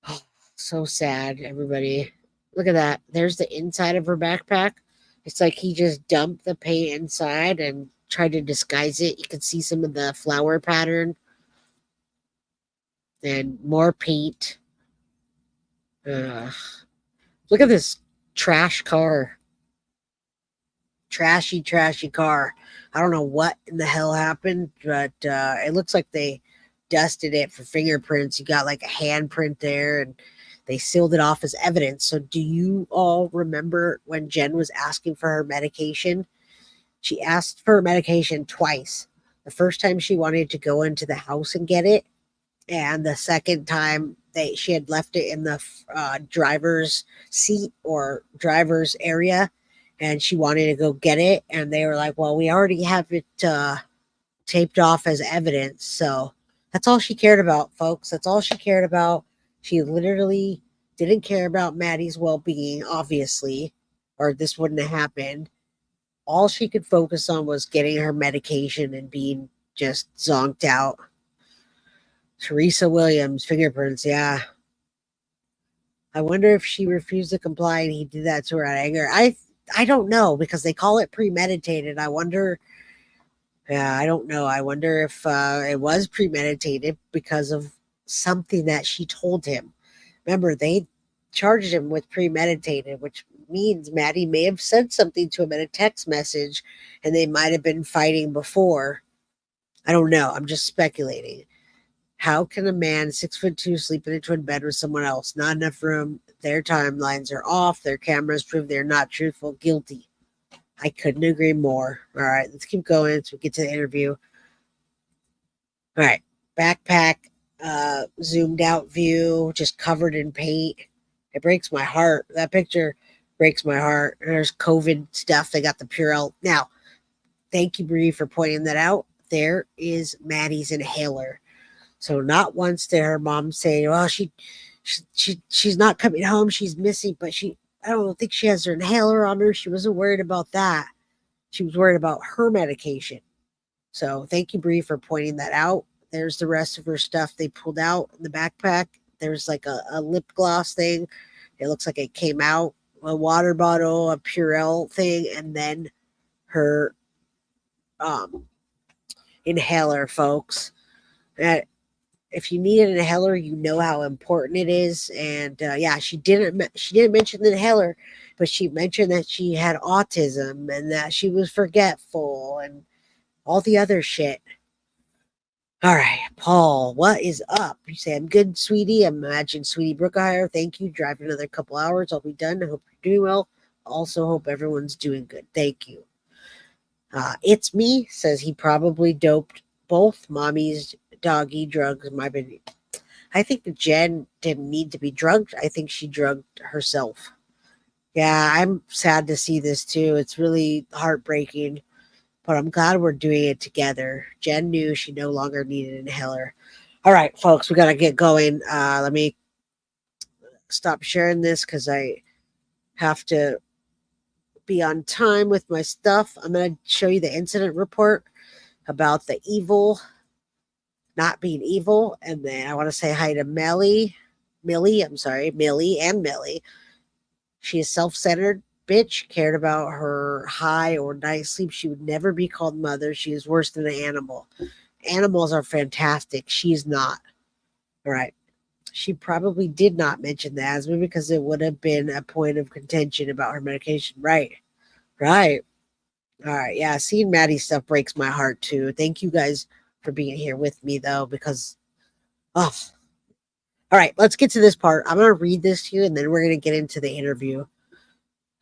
Oh, so sad, everybody. Look at that. There's the inside of her backpack. It's like he just dumped the paint inside and tried to disguise it. You can see some of the flower pattern. And more paint. Look at this trash car. Trashy car. I don't know what in the hell happened, but it looks like they dusted it for fingerprints. You got like a handprint there, and they sealed it off as evidence. So do you all remember when Jenn was asking for her medication? She asked for her medication twice. The first time she wanted to go into the house and get it, and the second time she had left it in the driver's seat or driver's area, and she wanted to go get it, and they were like, well, we already have it taped off as evidence. So that's all she cared about, folks. That's all she cared about. She literally didn't care about Maddie's well-being, obviously, or this wouldn't have happened. All she could focus on was getting her medication and being just zonked out. Teresa Williams, fingerprints, yeah. I wonder if she refused to comply and he did that to her out of anger. I don't know, because they call it premeditated. I wonder, I don't know. I wonder if it was premeditated because of something that she told him. Remember, they charged him with premeditated, which means Maddie may have said something to him in a text message and they might have been fighting before. I don't know. I'm just speculating. How can a man 6'2" sleep in a twin bed with someone else? Not enough room. Their timelines are off. Their cameras prove they're not truthful. Guilty. I couldn't agree more. All right, let's keep going so we get to the interview. All right, backpack, zoomed out view, just covered in paint. It breaks my heart. That picture breaks my heart. There's COVID stuff. They got the Purell. Now, thank you, Bree, for pointing that out. There is Maddie's inhaler. So not once did her mom say, well, she's not coming home. She's missing, but I don't think she has her inhaler on her. She wasn't worried about that. She was worried about her medication. So thank you, Bree, for pointing that out. There's the rest of her stuff they pulled out in the backpack. There's like a lip gloss thing. It looks like it came out. A water bottle, a Purell thing, and then her inhaler, folks. That if you need an inhaler, you know how important it is. And yeah, she didn't mention the inhaler, but she mentioned that she had autism and that she was forgetful and all the other shit. All right, Paul, what is up? You say, I'm good, sweetie. Imagine Sweetie Brookshire. Thank you. Drive another couple hours. I'll be done. I hope you're doing well. Also hope everyone's doing good. Thank you. It's me, says he probably doped both mommy's doggy drugs in my opinion. I think that Jenn didn't need to be drugged. I think she drugged herself. Yeah, I'm sad to see this too. It's really heartbreaking, but I'm glad we're doing it together. Jenn knew she no longer needed an inhaler. All right, folks, we got to get going. Let me stop sharing this because I have to be on time with my stuff. I'm going to show you the incident report about the evil not being evil. And then I want to say hi to Millie and Millie. She is self-centered bitch, cared about her high or night sleep. She would never be called mother. She is worse than an animal. Animals are fantastic. She's not. All right. She probably did not mention the asthma because it would have been a point of contention about her medication. Right. All right. Yeah. Seeing Maddie stuff breaks my heart too. Thank you guys for being here with me though, because all right, let's get to this part. I'm going to read this to you and then we're going to get into the interview.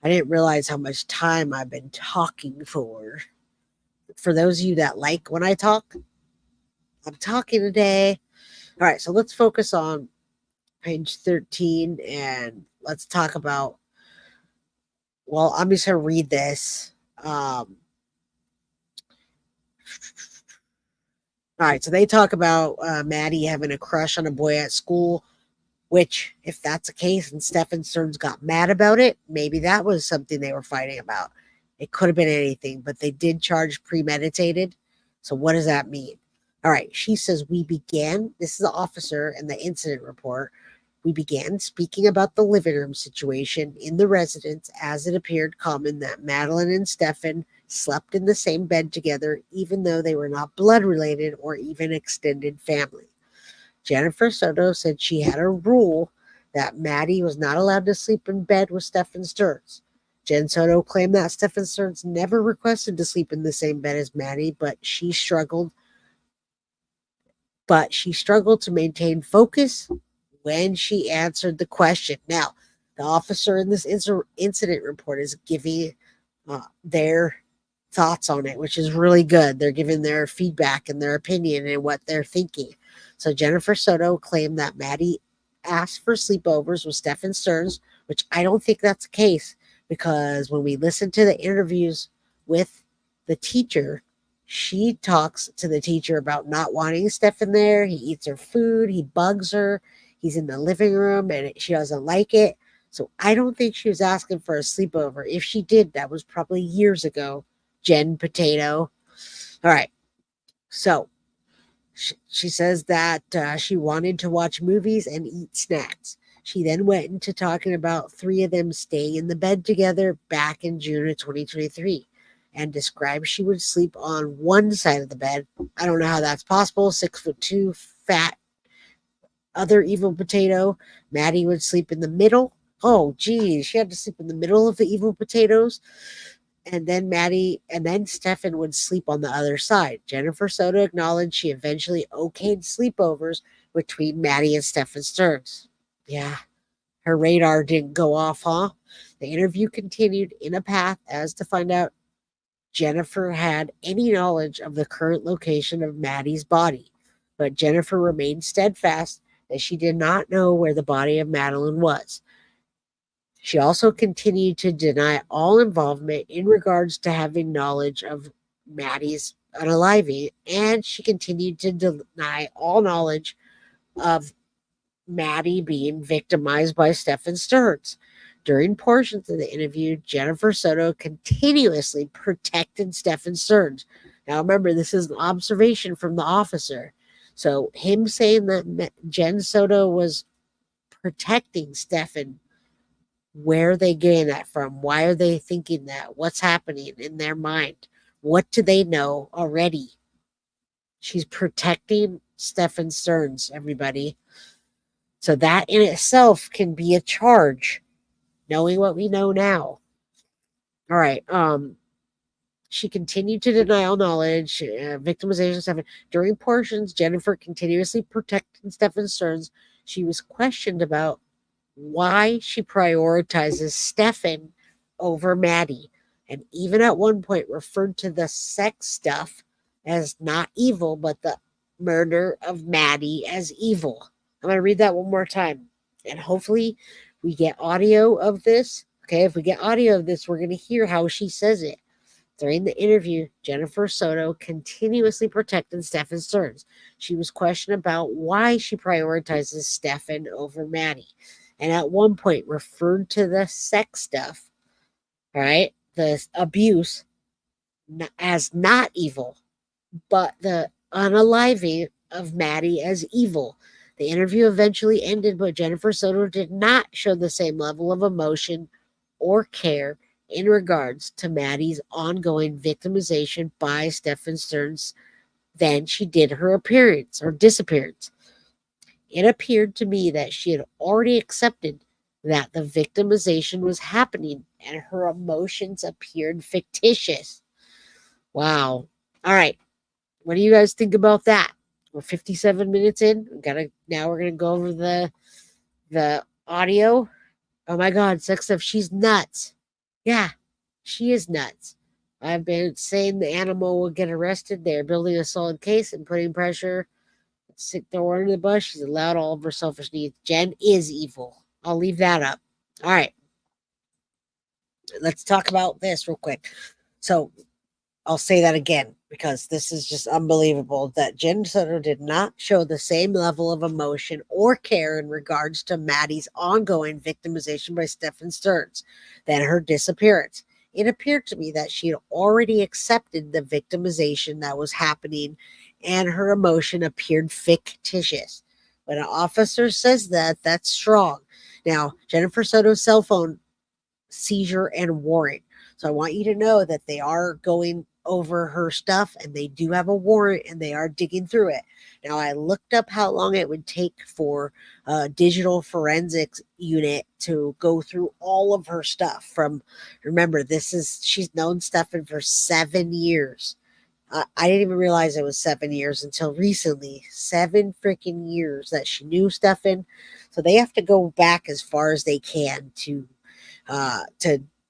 I didn't realize how much time I've been talking for. For those of you that like when I talk, I'm talking today. All right, so let's focus on page 13 and let's talk about, well, I'm just going to read this. All right, so they talk about Maddie having a crush on a boy at school, which, if that's the case and Stephan Sterns got mad about it, maybe that was something they were fighting about. It could have been anything, but they did charge premeditated. So what does that mean? All right, she says, we began, this is the officer in the incident report, we began speaking about the living room situation in the residence as it appeared common that Madeline and Stephan slept in the same bed together, even though they were not blood related or even extended family. Jennifer Soto said she had a rule that Maddie was not allowed to sleep in bed with Stephan Sterns. Jen Soto claimed that Stephan Sterns never requested to sleep in the same bed as Maddie, but she struggled to maintain focus when she answered the question. Now, the officer in this incident report is giving their thoughts on it, which is really good. They're giving their feedback and their opinion and what they're thinking. So Jennifer Soto claimed that Maddie asked for sleepovers with Stephan Sterns, which I don't think that's the case, because when we listen to the interviews with the teacher, she talks to the teacher about not wanting Stephan there. He eats her food. He bugs her. He's in the living room and she doesn't like it. So I don't think she was asking for a sleepover. If she did, that was probably years ago. Jen Potato. All right. So she says that she wanted to watch movies and eat snacks. She then went into talking about three of them staying in the bed together back in June of 2023 and described she would sleep on one side of the bed. I don't know how that's possible. 6'2", fat, other evil potato. Maddie would sleep in the middle. Oh, geez, she had to sleep in the middle of the evil potatoes. And then Maddie and then Stephan would sleep on the other side. Jennifer Soto acknowledged she eventually okayed sleepovers between Maddie and Stephan Sterns. Yeah, her radar didn't go off, huh? The interview continued in a path as to find out Jennifer had any knowledge of the current location of Maddie's body, but Jennifer remained steadfast that she did not know where the body of Madeline was. She also continued to deny all involvement in regards to having knowledge of Maddie's unaliving, and she continued to deny all knowledge of Maddie being victimized by Stephan Sterns. During portions of the interview, Jennifer Soto continuously protected Stephan Sterns. Now, remember, this is an observation from the officer. So, him saying that Jen Soto was protecting Stephan, where are they getting that from? Why are they thinking that? What's happening in their mind? What do they know already? She's protecting Stephan Sterns, everybody. So that in itself can be a charge, knowing what we know now. All right. She continued to deny all knowledge, victimization of Stephan. During portions, Jennifer continuously protected Stephan Sterns. She was questioned about why she prioritizes Stephan over Maddie, and even at one point referred to the sex stuff as not evil, but the murder of Maddie as evil. I'm going to read that one more time, and hopefully we get audio of this. Okay, if we get audio of this, we're going to hear how she says it. During the interview, Jennifer Soto continuously protected Stephan Sterns. She was questioned about why she prioritizes Stephan over Maddie, and at one point referred to the sex stuff, right, the abuse, as not evil, but the unaliving of Maddie as evil. The interview eventually ended, but Jennifer Soto did not show the same level of emotion or care in regards to Maddie's ongoing victimization by Stephan Sterns than she did her appearance or disappearance. It appeared to me that she had already accepted that the victimization was happening and her emotions appeared fictitious. Wow. All right. What do you guys think about that? We're 57 minutes in. Now we're gonna go over the audio. Oh my God, sex stuff. She's nuts. Yeah, she is nuts. I've been saying the animal will get arrested. They're building a solid case and putting pressure. Throw her in the bush. She's allowed all of her selfish needs. Jen is evil. I'll leave that up. All right. Let's talk about this real quick. So I'll say that again because this is just unbelievable that Jen Soto did not show the same level of emotion or care in regards to Maddie's ongoing victimization by Stephan Sterns than her disappearance. It appeared to me that she had already accepted the victimization that was happening and her emotion appeared fictitious. When an officer says that, that's strong. Now, Jennifer Soto's cell phone seizure and warrant. So I want you to know that they are going over her stuff and they do have a warrant and they are digging through it. Now, I looked up how long it would take for a digital forensics unit to go through all of her stuff remember, she's known Stephan for 7 years. I didn't even realize it was 7 years until recently. 7 freaking years that she knew Stephan. So they have to go back as far as they can to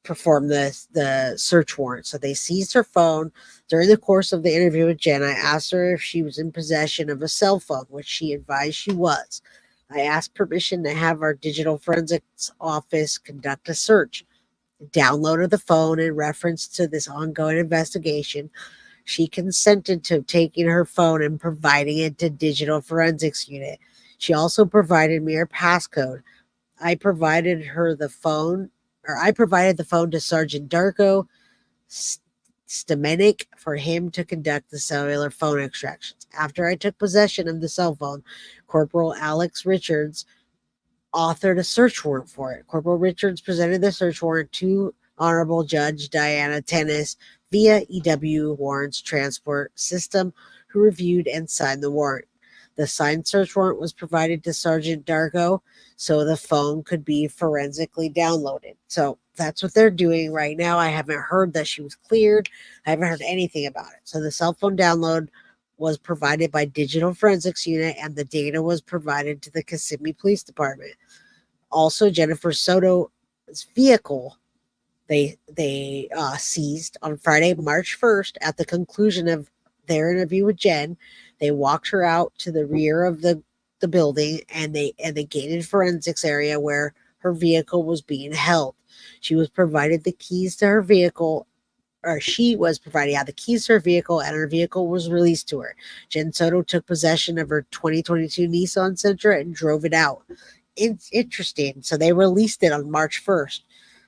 perform the search warrant. So they seized her phone. During the course of the interview with Jen, I asked her if she was in possession of a cell phone, which she advised she was. I asked permission to have our digital forensics office conduct a search. Downloaded the phone in reference to this ongoing investigation. She consented to taking her phone and providing it to digital forensics unit. She also provided me her passcode. I provided the phone to Sergeant Darko Stamenik for him to conduct the cellular phone extractions. After I took possession of the cell phone, Corporal Alex Richards authored a search warrant for it. Corporal Richards presented the search warrant to Honorable Judge Diana Tennis via EW Warrants Transport System, who reviewed and signed the warrant. The signed search warrant was provided to Sergeant Dargo so the phone could be forensically downloaded. So that's what they're doing right now. I haven't heard that she was cleared. I haven't heard anything about it. So the cell phone download was provided by Digital Forensics Unit, and the data was provided to the Kissimmee Police Department. Also, Jennifer Soto's vehicle they seized on Friday, March 1st, at the conclusion of their interview with Jenn. They walked her out to the rear of the building and the gated forensics area where her vehicle was being held. She was provided the keys to her vehicle, or she was provided the keys to her vehicle, and her vehicle was released to her. Jenn Soto took possession of her 2022 Nissan Sentra and drove it out. It's interesting. So they released it on March 1st.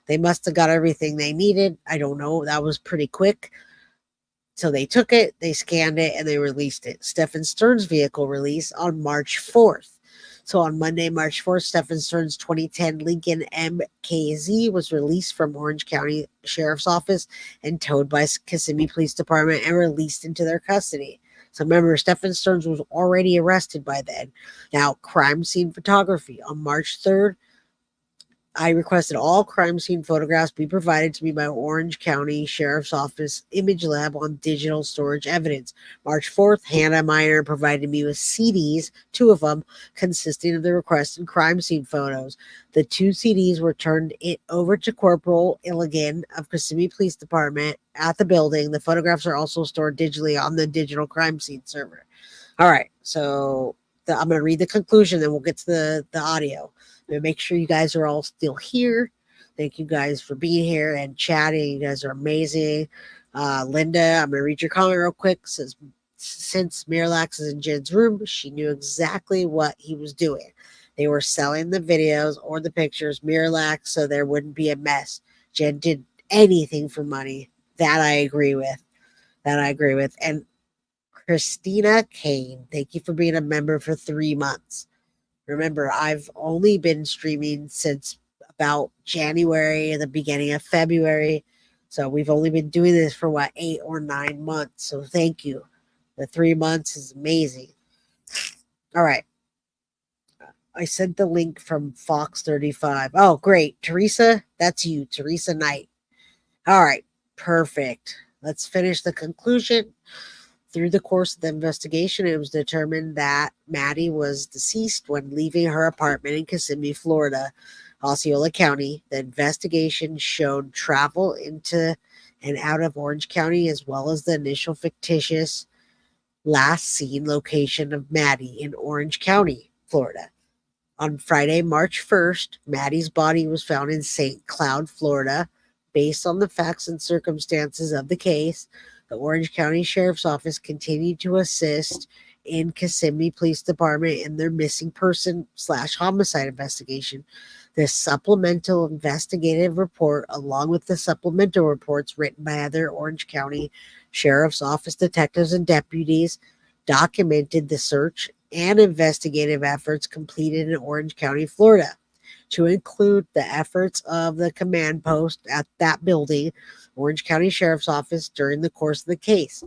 They must have got everything they needed. I don't know. That was pretty quick. So they took it, they scanned it, and they released it. Stephan Sterns' vehicle release on March 4th. So on Monday, March 4th, Stephan Sterns' 2010 Lincoln MKZ was released from Orange County Sheriff's Office and towed by Kissimmee Police Department and released into their custody. So remember, Stephan Sterns was already arrested by then. Now, crime scene photography. On March 3rd, I requested all crime scene photographs be provided to me by Orange County Sheriff's Office Image Lab on digital storage evidence. March 4th, Hannah Miner provided me with CDs, 2 of them, consisting of the requested crime scene photos. The 2 CDs were turned over to Corporal Illigan of Kissimmee Police Department at the building. The photographs are also stored digitally on the digital crime scene server. All right, so I'm going to read the conclusion, then we'll get to the audio. Make sure you guys are all still here. Thank you guys for being here and chatting. You guys are amazing. Linda, I'm going to read your comment real quick. Says, since Miralax is in Jen's room, she knew exactly what he was doing. They were selling the videos or the pictures, Miralax, so there wouldn't be a mess. Jenn did anything for money. That I agree with. And Christina Kane, thank you for being a member for 3 months. Remember, I've only been streaming since about January and the beginning of February. So we've only been doing this for 8 or 9 months. So thank you. The 3 months is amazing. All right. I sent the link from Fox 35. Oh, great. Teresa, that's you. Teresa Knight. All right. Perfect. Let's finish the conclusion. Through the course of the investigation, it was determined that Maddie was deceased when leaving her apartment in Kissimmee, Florida, Osceola County. The investigation showed travel into and out of Orange County, as well as the initial fictitious last seen location of Maddie in Orange County, Florida. On Friday, March 1st, Maddie's body was found in St. Cloud, Florida. Based on the facts and circumstances of the case, the Orange County Sheriff's Office continued to assist in Kissimmee Police Department in their missing person / homicide investigation. This supplemental investigative report, along with the supplemental reports written by other Orange County Sheriff's Office detectives and deputies, documented the search and investigative efforts completed in Orange County, Florida, to include the efforts of the command post at that building, Orange County Sheriff's Office, during the course of the case.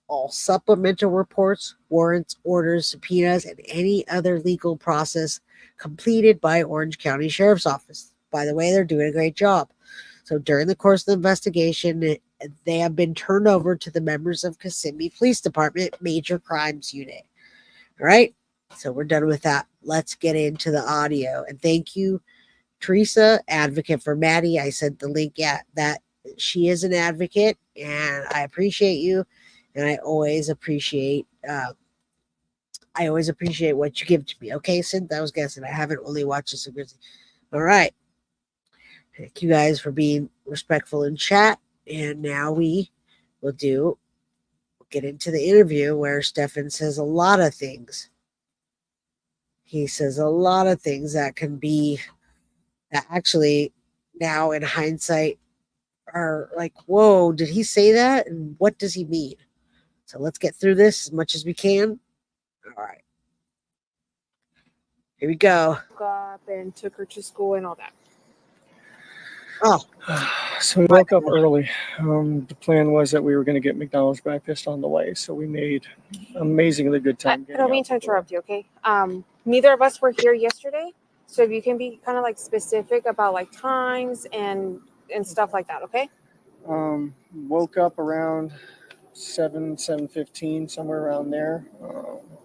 All supplemental reports, warrants, orders, subpoenas, and any other legal process completed by Orange County Sheriff's Office. By the way, they're doing a great job. So during the course of the investigation, they have been turned over to the members of Kissimmee Police Department Major Crimes Unit. All right, so we're done with that. Let's get into the audio. And thank you, Teresa, advocate for Maddie. I sent the link that she is an advocate, and I appreciate you. And I always appreciate what you give to me. Okay, Sid, I was guessing. I haven't only watched this. All right. Thank you guys for being respectful in chat. And now we will get into the interview where Stephan says a lot of things. He says a lot of things that actually now in hindsight are like, whoa, did he say that? And what does he mean? So let's get through this as much as we can. All right. Here we go. Up and took her to school and all that. Oh, So we woke up early. The plan was that we were going to get McDonald's breakfast on the way, so we made amazingly good time. I don't mean to interrupt you, okay? Neither of us were here yesterday, so if you can be kind of like specific about like times and stuff like that, okay? Woke up around 7:15, somewhere around there,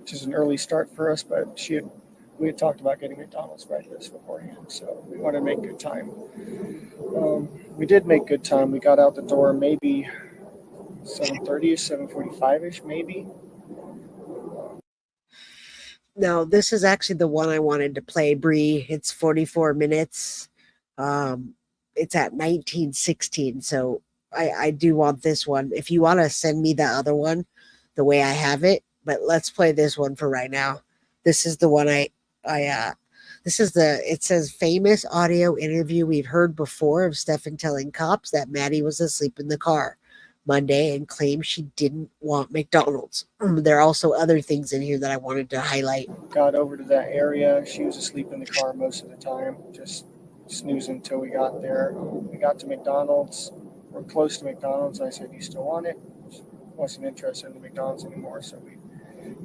which is an early start for us, but we had talked about getting McDonald's breakfast beforehand, so we wanted to make good time. We did make good time. We got out the door maybe 7:30ish, 7:45ish, maybe. No, this is actually the one I wanted to play, Bree. It's 44 minutes. It's at 19:16, so I do want this one. If you want to send me the other one, the way I have it, but let's play this one for right now. This is the one it says famous audio interview we've heard before of Stephan telling cops that Maddie was asleep in the car Monday and claimed she didn't want McDonald's. There are also other things in here that I wanted to highlight. Got over to that area. She was asleep in the car most of the time, just snoozing until we got there. We got to McDonald's. We're close to McDonald's. I said, "You still want it?" She wasn't interested in the McDonald's anymore, so we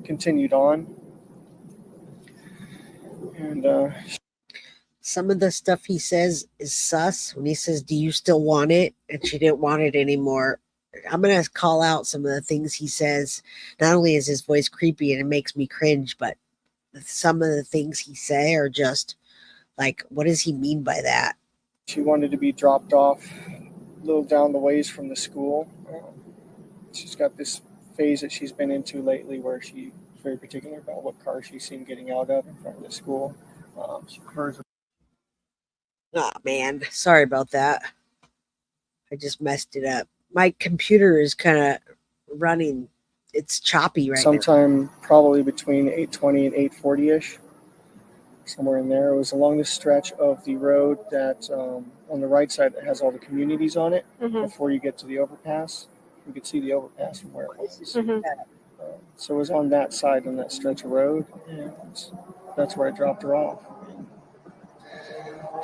continued on. And some of the stuff he says is sus. When he says, "Do you still want it?" and she didn't want it anymore. I'm going to call out some of the things he says. Not only is his voice creepy and it makes me cringe, but some of the things he say are just like, what does he mean by that? She wanted to be dropped off a little down the ways from the school. She's got this phase that she's been into lately where she's very particular about what car she's seen getting out of in front of the school. She prefers. Oh, man. Sorry about that. I just messed it up. My computer is kind of running. It's choppy right now. Sometime probably between 8:20 and 8:40ish, somewhere in there. It was along the stretch of the road that on the right side that has all the communities on it. Before you get to the overpass. You could see the overpass from where it was. So it was on that side, on that stretch of road, and that's where I dropped her off.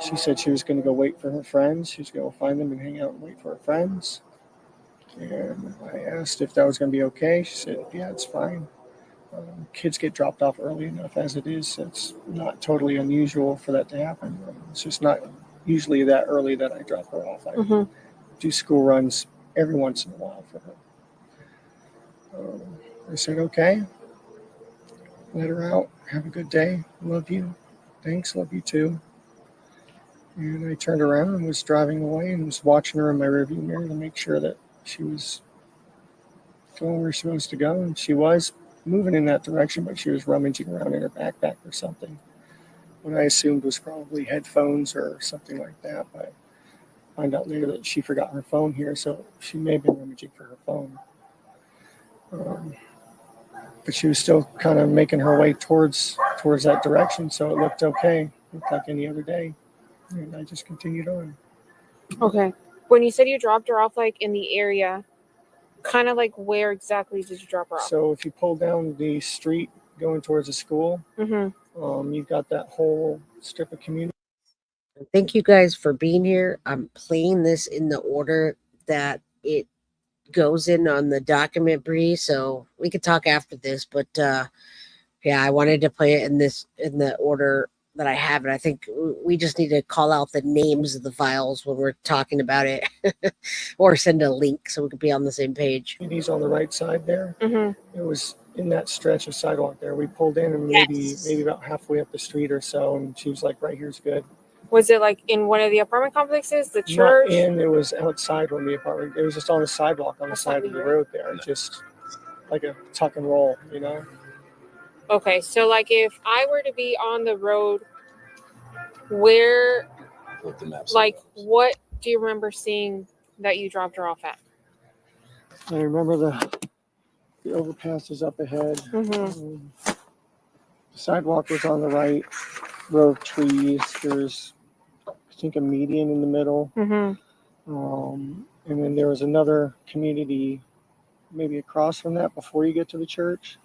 She said she was going to go wait for her friends. She was going to go find them and hang out and wait for her friends. And I asked if that was going to be okay. She said, "Yeah, it's fine. Kids get dropped off early enough as it is. It's not totally unusual for that to happen. It's just not usually that early that I drop her off. I do school runs every once in a while for her." I said, "Okay. Let her out. Have a good day. Love you. Thanks. Love you too." And I turned around and was driving away and was watching her in my rearview mirror to make sure that she was going where she was supposed to go. And she was moving in that direction, but she was rummaging around in her backpack or something. What I assumed was probably headphones or something like that. But I found out later that she forgot her phone here, so she may have been rummaging for her phone. But she was still kind of making her way towards that direction, so it looked okay. It looked like any other day. And I just continued on. Okay. When you said you dropped her off, like in the area, kind of like where exactly did you drop her off? So if you pull down the street going towards the school, you've got that whole strip of community. Thank you guys for being here. I'm playing this in the order that it goes in on the document, Bree, so we could talk after this, but yeah, I wanted to play it in the order that I have it. I think we just need to call out the names of the files when we're talking about it or send a link so we could be on the same page. He's on the right side there. It was in that stretch of sidewalk there. We pulled in and maybe about halfway up the street or so, and she was like, "Right here's good." Was it like in one of the apartment complexes, the church? Not in, it was outside one of the apartment. It was just on the sidewalk on the side of the road there, just like a tuck and roll, you know? Okay, so like if I were to be on the road, where, like what do you remember seeing that you dropped her off at? I remember the overpass is up ahead. The sidewalk was on the right, row of trees. There's, I think, a median in the middle. And then there was another community maybe across from that before you get to the church.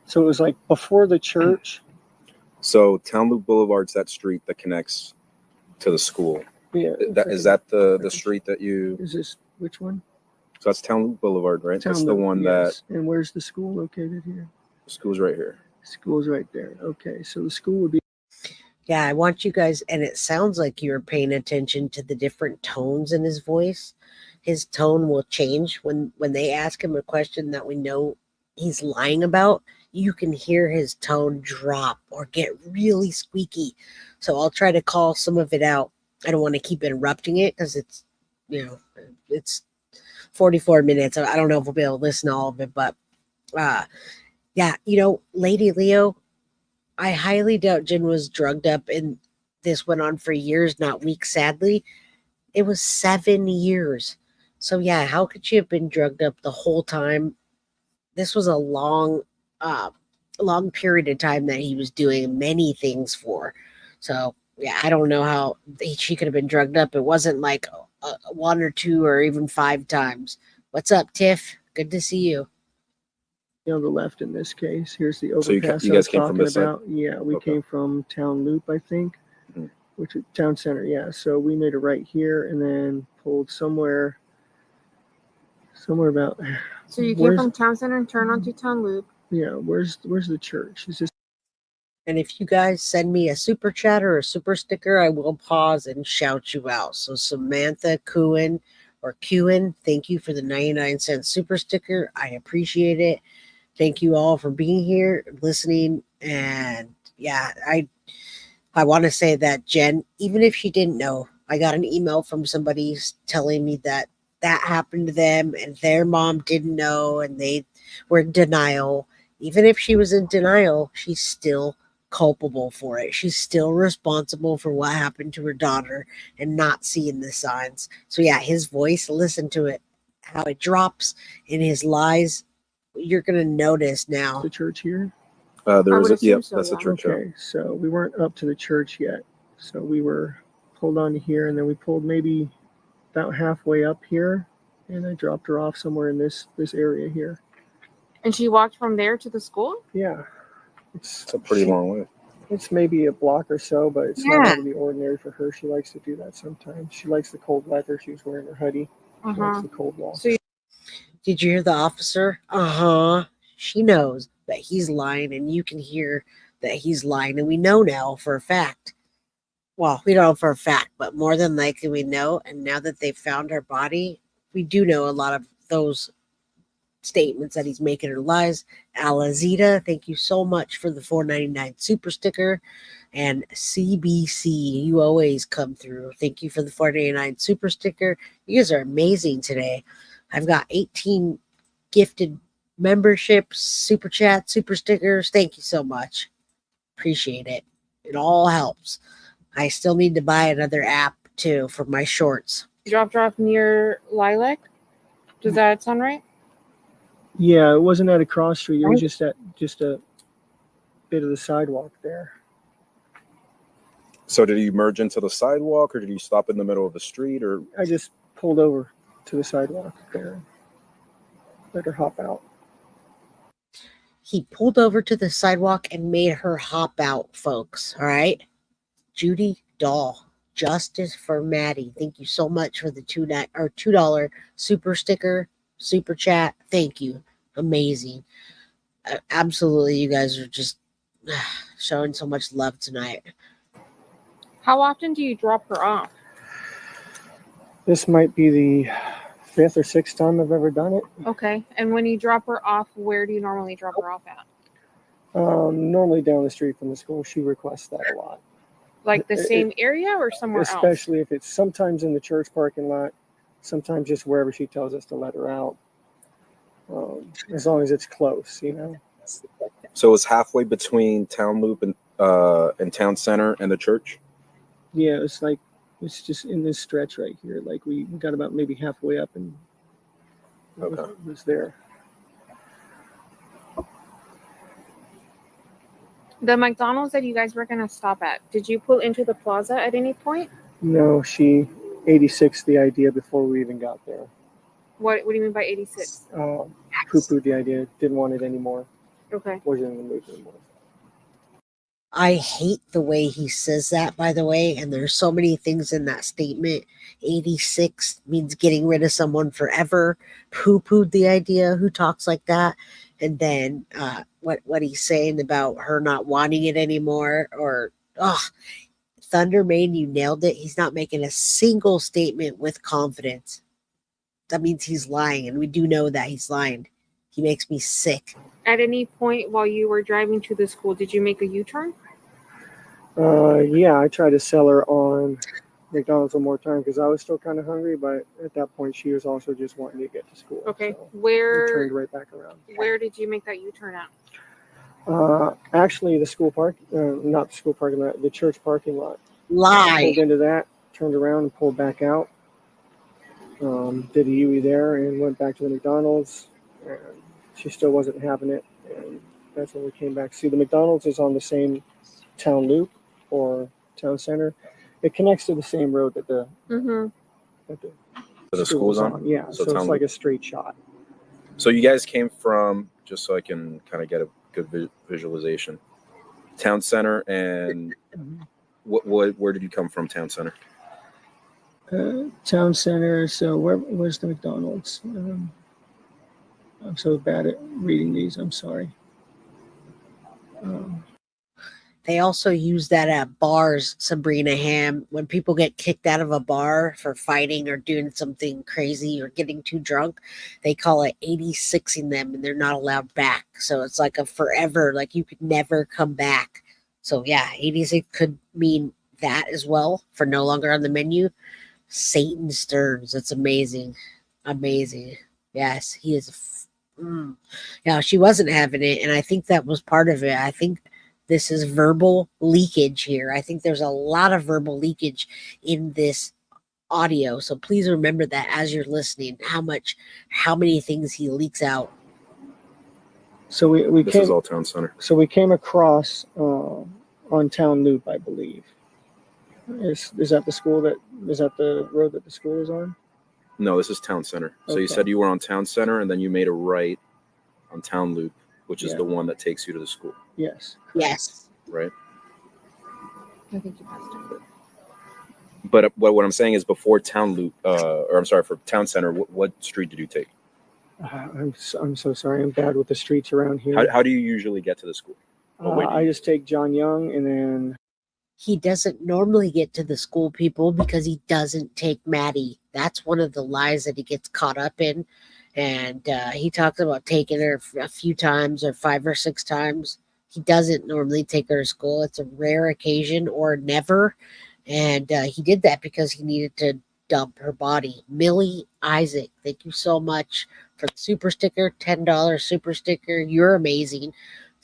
So it was like before the church. So Town Loop Boulevard's that street that connects to the school. Yeah. Is that the street that you? Is this which one? So that's Town Boulevard, right? Town That's the one yes. And where's the school located here? The school's right here. School's right there. Okay, so the school would be. Yeah, I want you guys, and it sounds like you're paying attention to the different tones in his voice. His tone will change when they ask him a question that we know he's lying about. You can hear his tone drop or get really squeaky. So I'll try to call some of it out. I don't want to keep interrupting it because it's, it's 44 minutes. I don't know if we'll be able to listen to all of it, but yeah, Lady Leo, I highly doubt Jenn was drugged up, and this went on for years, not weeks, sadly. It was 7 years. So yeah, how could she have been drugged up the whole time? This was a long period of time that he was doing many things for. So yeah, I don't know how she could have been drugged up. It wasn't like 1 or 2 or even 5 times. What's up, Tiff? Good to see you. On the left in this case. Here's the overpass. So you guys came from this side? Yeah, we came from Town Loop, I think, which is Town Center. Yeah, so we made a right here and then pulled somewhere about. So you came from Town Center and turned onto Town Loop. Yeah, where's the church? Is this? And if you guys send me a super chat or a super sticker, I will pause and shout you out. So Samantha Kuhn or Kuhn, thank you for the 99-cent super sticker. I appreciate it. Thank you all for being here, listening. And yeah, I want to say that Jenn, even if she didn't know, I got an email from somebody telling me that happened to them and their mom didn't know and they were in denial. Even if she was in denial, she's still culpable for it. She's still responsible for what happened to her daughter and not seeing the signs. So yeah, his voice, listen to it, how it drops in his lies. You're going to notice now. The church here? There is that's the church. Okay, so we weren't up to the church yet. So we were pulled onto here, and then we pulled maybe about halfway up here, and I dropped her off somewhere in this area here. And she walked from there to the school? Yeah. It's a pretty long way. It's maybe a block or so, but it's not out of the ordinary for her. She likes to do that sometimes. She likes the cold weather. She was wearing her hoodie. She likes the cold walk. So did you hear the officer? She knows that he's lying, and you can hear that he's lying. And we know now for a fact. Well, we don't know for a fact, but more than likely we know. And now that they've found her body, we do know a lot of those statements that he's making are lies. Alazita, thank you so much for the $4.99 super sticker. And CBC, you always come through. Thank you for the $4.99 super sticker. You guys are amazing today. I've got 18 gifted memberships, super chats, super stickers. Thank you so much. Appreciate it. It all helps. I still need to buy another app too for my shorts. You dropped her off near Lilac? Does that sound right? Yeah, it wasn't at a cross street. It was just a bit of the sidewalk there. So did you merge into the sidewalk, or did you stop in the middle of the street, or? I just pulled over to the sidewalk there. Let her hop out. He pulled over to the sidewalk and made her hop out, folks. All right. Judy Dahl, Justice for Maddie. Thank you so much for the $2 super sticker, super chat. Thank you. Amazing. Absolutely. You guys are just showing so much love tonight. How often do you drop her off? This might be the 5th or 6th time I've ever done it. Okay. And when you drop her off, where do you normally drop her off at? Normally down the street from the school. She requests that a lot. Like the same area or somewhere else? Especially if it's sometimes in the church parking lot, sometimes just wherever she tells us to let her out. As long as it's close, So it's halfway between Town Loop and Town Center and the church? Yeah, it's just in this stretch right here. Like we got about maybe halfway up and it was there. The McDonald's that you guys were going to stop at, did you pull into the plaza at any point? No, she 86'd the idea before we even got there. What do you mean by 86? Poo-pooed the idea. Didn't want it anymore. Okay. Wasn't in the mood anymore. I hate the way he says that, by the way. And there's so many things in that statement. 86 means getting rid of someone forever. Poo-pooed the idea. Who talks like that? And then what he's saying about her not wanting it anymore, or Thunder Main, you nailed it. He's not making a single statement with confidence. That means he's lying, and we do know that he's lying. He makes me sick. At any point while you were driving to the school, did you make a U-turn? Yeah, I tried to sell her on McDonald's one more time because I was still kind of hungry, but at that point she was also just wanting to get to school. Okay, so where? we turned right back around. Where did you make that U-turn at? Actually, the school park, not the school parking lot, the church parking lot. Lie. Pulled into that, turned around and pulled back out. Did a UE there and went back to the McDonald's. And she still wasn't having it, and that's when we came back. See, the McDonald's is on the same town loop or town center. It connects to the same road that the school's on. Yeah, so it's like a straight shot. So you guys came from, just so I can kind of get a good visualization, town center, and where did you come from? Town center. Town center. So where's the McDonald's? I'm so bad at reading these. I'm sorry. They also use that at bars, Sabrina Ham. When people get kicked out of a bar for fighting or doing something crazy or getting too drunk, they call it 86ing them, and they're not allowed back. So it's like a forever, like you could never come back. So yeah, 86 could mean that as well, for no longer on the menu. Stephan Sterns. That's amazing. Amazing. Yes, he is. Yeah, she wasn't having it, and I think that was part of it. I think this is verbal leakage here. I think there's a lot of verbal leakage in this audio. So please remember that as you're listening, how many things he leaks out. So This is all town center. So we came across on Town Loop, I believe. Is that the school is that the road that the school is on? No, this is town center. So Okay. you said you were on town center, and then you made a right on town loop, which is the one that takes you to the school. Yes. Yes. Right. I think you passed it. But what I'm saying is, before town loop, or I'm sorry, for town center, what street did you take? I'm so sorry. I'm bad with the streets around here. How do you usually get to the school? I just take John Young, and then He doesn't normally get to the school, people, because he doesn't take Maddie. That's one of the lies that he gets caught up in. And he talks about taking her a few times or 5 or 6 times. He doesn't normally take her to school. It's a rare occasion or never. And he did that because he needed to dump her body. Millie Isaac, thank you so much for the super sticker, $10 super sticker. You're amazing.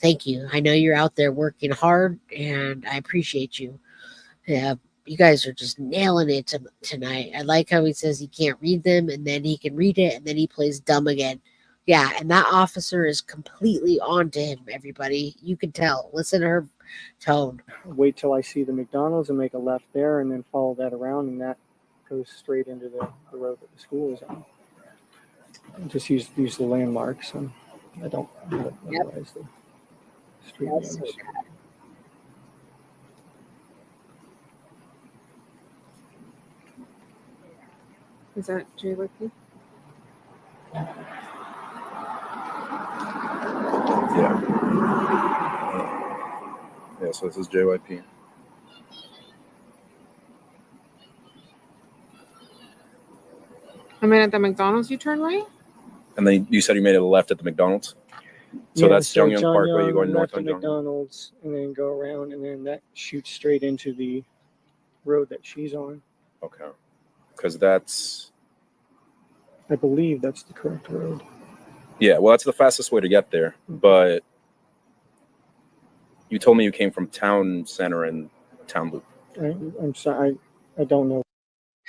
Thank you. I know you're out there working hard, and I appreciate you. Yeah, you guys are just nailing it tonight. I like how he says he can't read them, and then he can read it, and then he plays dumb again. Yeah, and that officer is completely on to him, everybody. You can tell. Listen to her tone. wait till I see the McDonald's and make a left there, and then follow that around, and that goes straight into the road that the school is on. Just use the landmarks, and I don't memorize the street names. Is that JYP? Yeah. Yeah, so this is JYP. I mean, at the McDonald's, you turn right? And then you said you made a left at the McDonald's? So that's John Young Parkway. You're going north on John Young. McDonald's, and then go around, and then that shoots straight into the road that she's on. Okay. Because that's... I believe that's the correct road. Yeah, well, that's the fastest way to get there. But you told me you came from town center and town loop. I'm sorry. I don't know.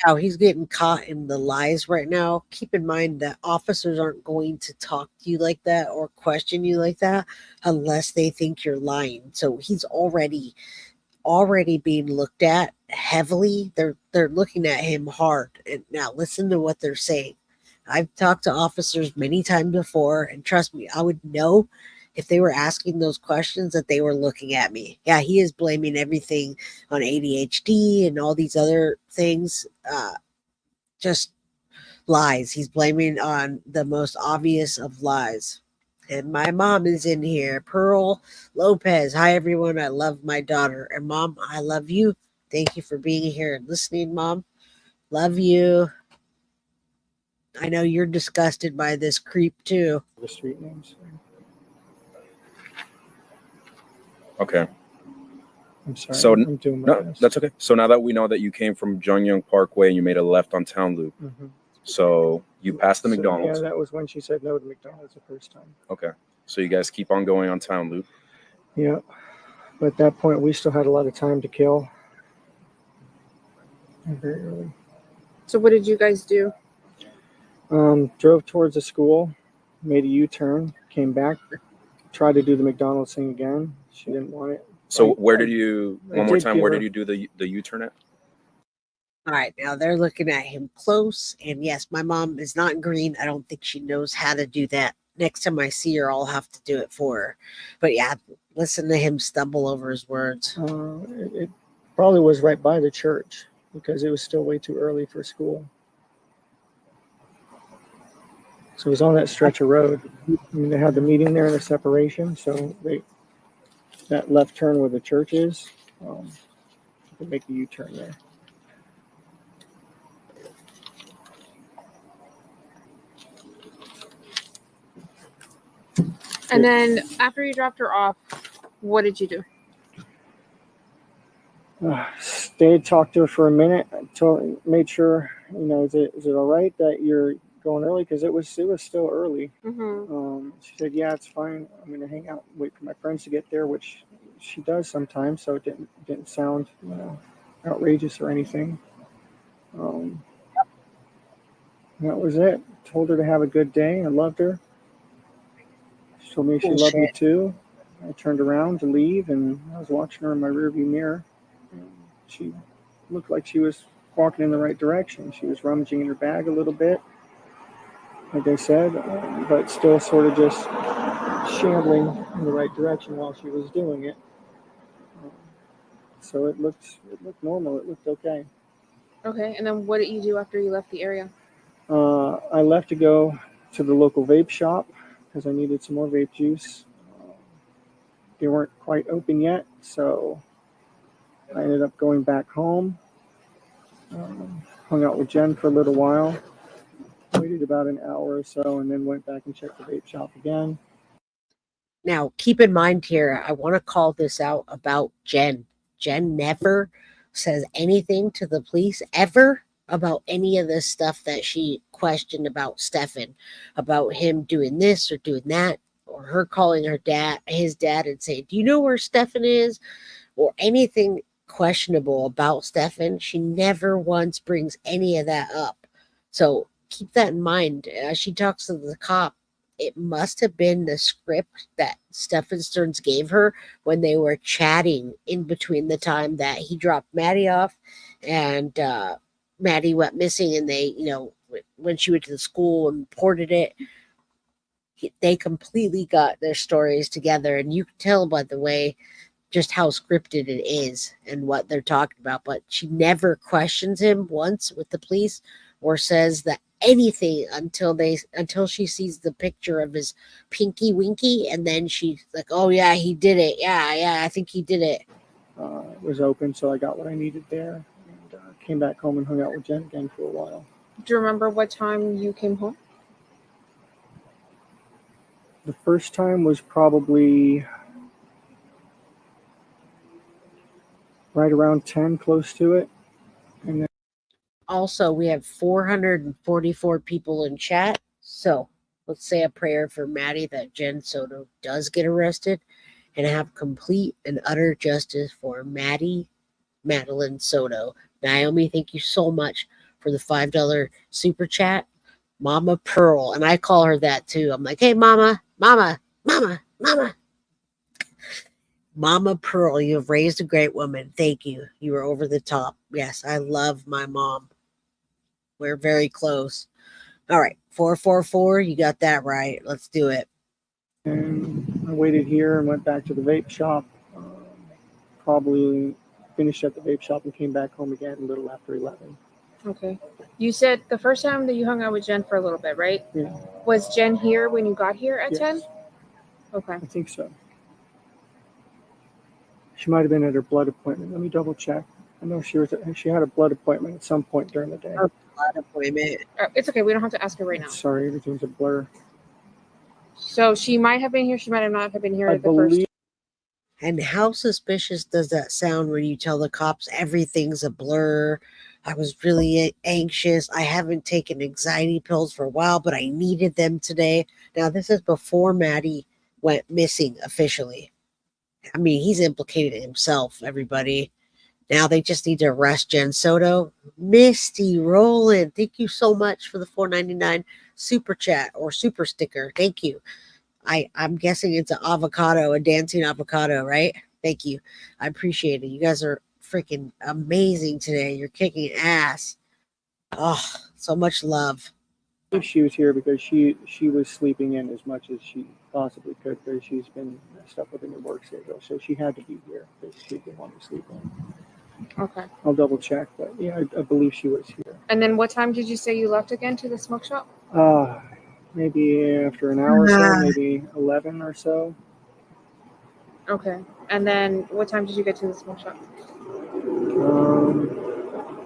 How he's getting caught in the lies right now. Keep in mind that officers aren't going to talk to you like that or question you like that unless they think you're lying. So he's already being looked at heavily. They're looking at him hard. And now listen to what they're saying. I've talked to officers many times before, and trust me, I would know if they were asking those questions, that they were looking at me. Yeah, he is blaming everything on ADHD and all these other things. Just lies. He's blaming on the most obvious of lies. And my mom is in here. Pearl Lopez. Hi, everyone. I love my daughter. And Mom, I love you. Thank you for being here and listening, Mom. Love you. I know you're disgusted by this creep, too. The street names. Okay. I'm sorry. So I'm doing my no, best. that's okay. So now that we know that you came from Jungyoung Parkway and you made a left on Town Loop, so you passed the McDonald's. Yeah, that was when she said no to McDonald's the first time. Okay. So you guys keep on going on Town Loop. Yeah. But at that point, we still had a lot of time to kill. Very early. So what did you guys do? Drove towards the school, made a U-turn, came back, tried to do the McDonald's thing again. She didn't want it. So where did you, one more time, where her- did you do the U-turn at? All right, now they're looking at him close. And yes, my mom is not green. I don't think she knows how to do that. Next time I see her, I'll have to do it for her. But yeah, listen to him stumble over his words. It probably was right by the church because it was still way too early for school. So it was on that stretch of road. I mean, they had the meeting there in the separation. So that left turn where the church is, you can make a U-turn there. And then after you dropped her off, what did you do? Stayed, talked to her for a minute, made sure, is it all right that you're going early? Because it was still early. She said, yeah, it's fine. I'm going to hang out, wait for my friends to get there, which she does sometimes. So it didn't sound outrageous or anything. That was it. Told her to have a good day. I loved her. She told me she loved me too. I turned around to leave, and I was watching her in my rearview mirror. And she looked like she was walking in the right direction. She was rummaging in her bag a little bit, like I said, but still sort of just shambling in the right direction while she was doing it. So it looked normal. It looked okay. Okay, and then what did you do after you left the area? I left to go to the local vape shop because I needed some more vape juice. They weren't quite open yet, so I ended up going back home. Hung out with Jenn for a little while. Waited about an hour or so, and then went back and checked the vape shop again. Now, keep in mind here, I want to call this out about Jenn. Jenn never says anything to the police ever about any of this stuff that she questioned about Stephan, about him doing this or doing that, or her calling his dad and saying, do you know where Stephan is? Or anything questionable about Stephan. She never once brings any of that up. So keep that in mind. As she talks to the cop, it must have been the script that Stephan Sterns gave her when they were chatting in between the time that he dropped Maddie off and Maddie went missing, and they, when she went to the school and reported it, they completely got their stories together. And you can tell, by the way, just how scripted it is and what they're talking about. But she never questions him once with the police or says that anything until she sees the picture of his pinky winky, and then she's like, oh yeah, he did it. Yeah, I think he did it. It was open, so I got what I needed there, and came back home and hung out with Jenn again for a while. Do you remember what time you came home? The first time was probably right around 10, close to it. And then also, we have 444 people in chat. So let's say a prayer for Maddie that Jenn Soto does get arrested and have complete and utter justice for Maddie, Madeline Soto. Naomi, thank you so much for the $5 super chat. Mama Pearl, and I call her that too. I'm like, hey, Mama. Mama Pearl, you have raised a great woman. Thank you. You were over the top. Yes, I love my mom. We're very close. All right, 444, you got that right. Let's do it. And I waited here and went back to the vape shop. Probably finished at the vape shop and came back home again a little after 11. Okay. You said the first time that you hung out with Jenn for a little bit, right? Yeah. Was Jenn here when you got here at 10? Okay. I think so. She might have been at her blood appointment. Let me double check. I know she had a blood appointment at some point during the day. A blood appointment. It's okay. We don't have to ask her right now. Sorry, everything's a blur. So she might have been here. She might have not have been here I the first. believe. And how suspicious does that sound when you tell the cops everything's a blur? I was really anxious. I haven't taken anxiety pills for a while, but I needed them today. Now, this is before Maddie went missing officially. I mean, he's implicated himself, everybody. Now they just need to arrest Jenn Soto. Misty Rowland, thank you so much for the $4.99 super chat or super sticker. Thank you. I'm guessing it's an avocado, a dancing avocado, right? Thank you. I appreciate it. You guys are freaking amazing today. You're kicking ass. Oh, so much love. She was here because she was sleeping in as much as she possibly could because she's been messed up with a new work schedule. So she had to be here because she didn't want to sleep in. Okay. I'll double check, but yeah, I believe she was here. And then what time did you say you left again to the smoke shop? Maybe after an hour or so, maybe 11 or so. Okay. And then what time did you get to the smoke shop?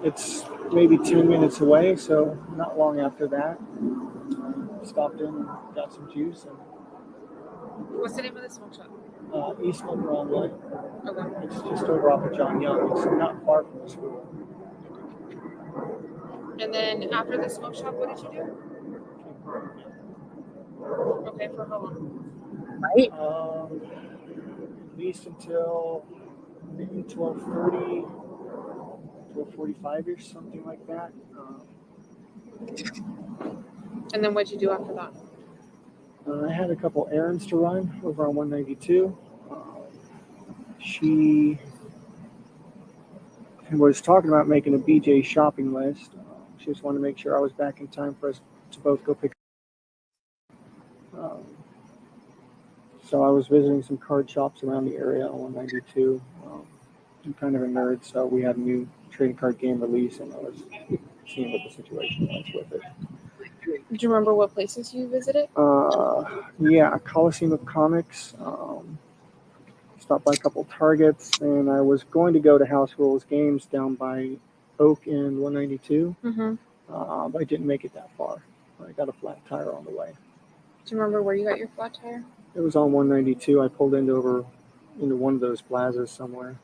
It's maybe 10 minutes away, so not long after that. Stopped in and got some juice. And, What's the name of the smoke shop? East Brown Line. Okay. It's just over off of John Young. It's not far from the school. And then after the smoke shop, what did you do? Okay, for how long? Right? At least until maybe 12:30, 12:45-ish, something like that. And then what'd you do after that? I had a couple errands to run over on 192. She was talking about making a BJ shopping list. She just wanted to make sure I was back in time for us to both go pick up. So I was visiting some card shops around the area on 192. I'm kind of a nerd, so we had a new trading card game release, and I was seeing what the situation was with it. Do you remember what places you visited? Yeah, Coliseum of Comics. Stopped by a couple Targets, and I was going to go to House Rules Games down by Oak and 192. Mm-hmm. But I didn't make it that far. I got a flat tire on the way. Do you remember where you got your flat tire? It was on 192. I pulled into one of those plazas somewhere.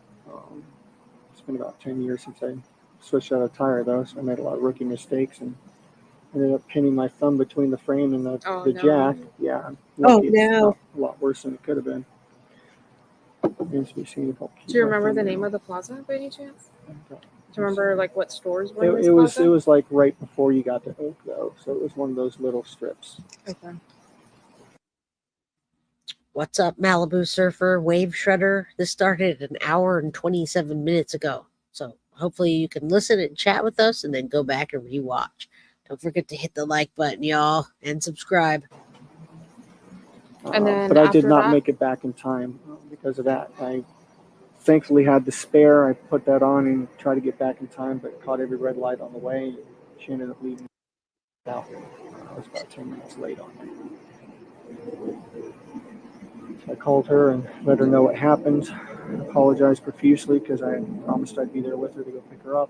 It's been about 10 years since I switched out a tire, though, so I made a lot of rookie mistakes and ended up pinning my thumb between the frame and the jack. Yeah. Oh, no. A lot worse than it could have been. Do you remember the name of the plaza by any chance? Do you remember like what stores were in this plaza? It was like right before you got to Oak, though, so it was one of those little strips. Okay. What's up, Malibu Surfer, Wave Shredder? This started an hour and 27 minutes ago. So hopefully you can listen and chat with us and then go back and rewatch. Don't forget to hit the like button, y'all, and subscribe. And then but I did not that? make it back in time because of that. I thankfully had the spare. I put that on and tried to get back in time, but caught every red light on the way. She ended up leaving out. I was about 10 minutes late on it. So I called her and let her know what happened. I apologized profusely because I promised I'd be there with her to go pick her up.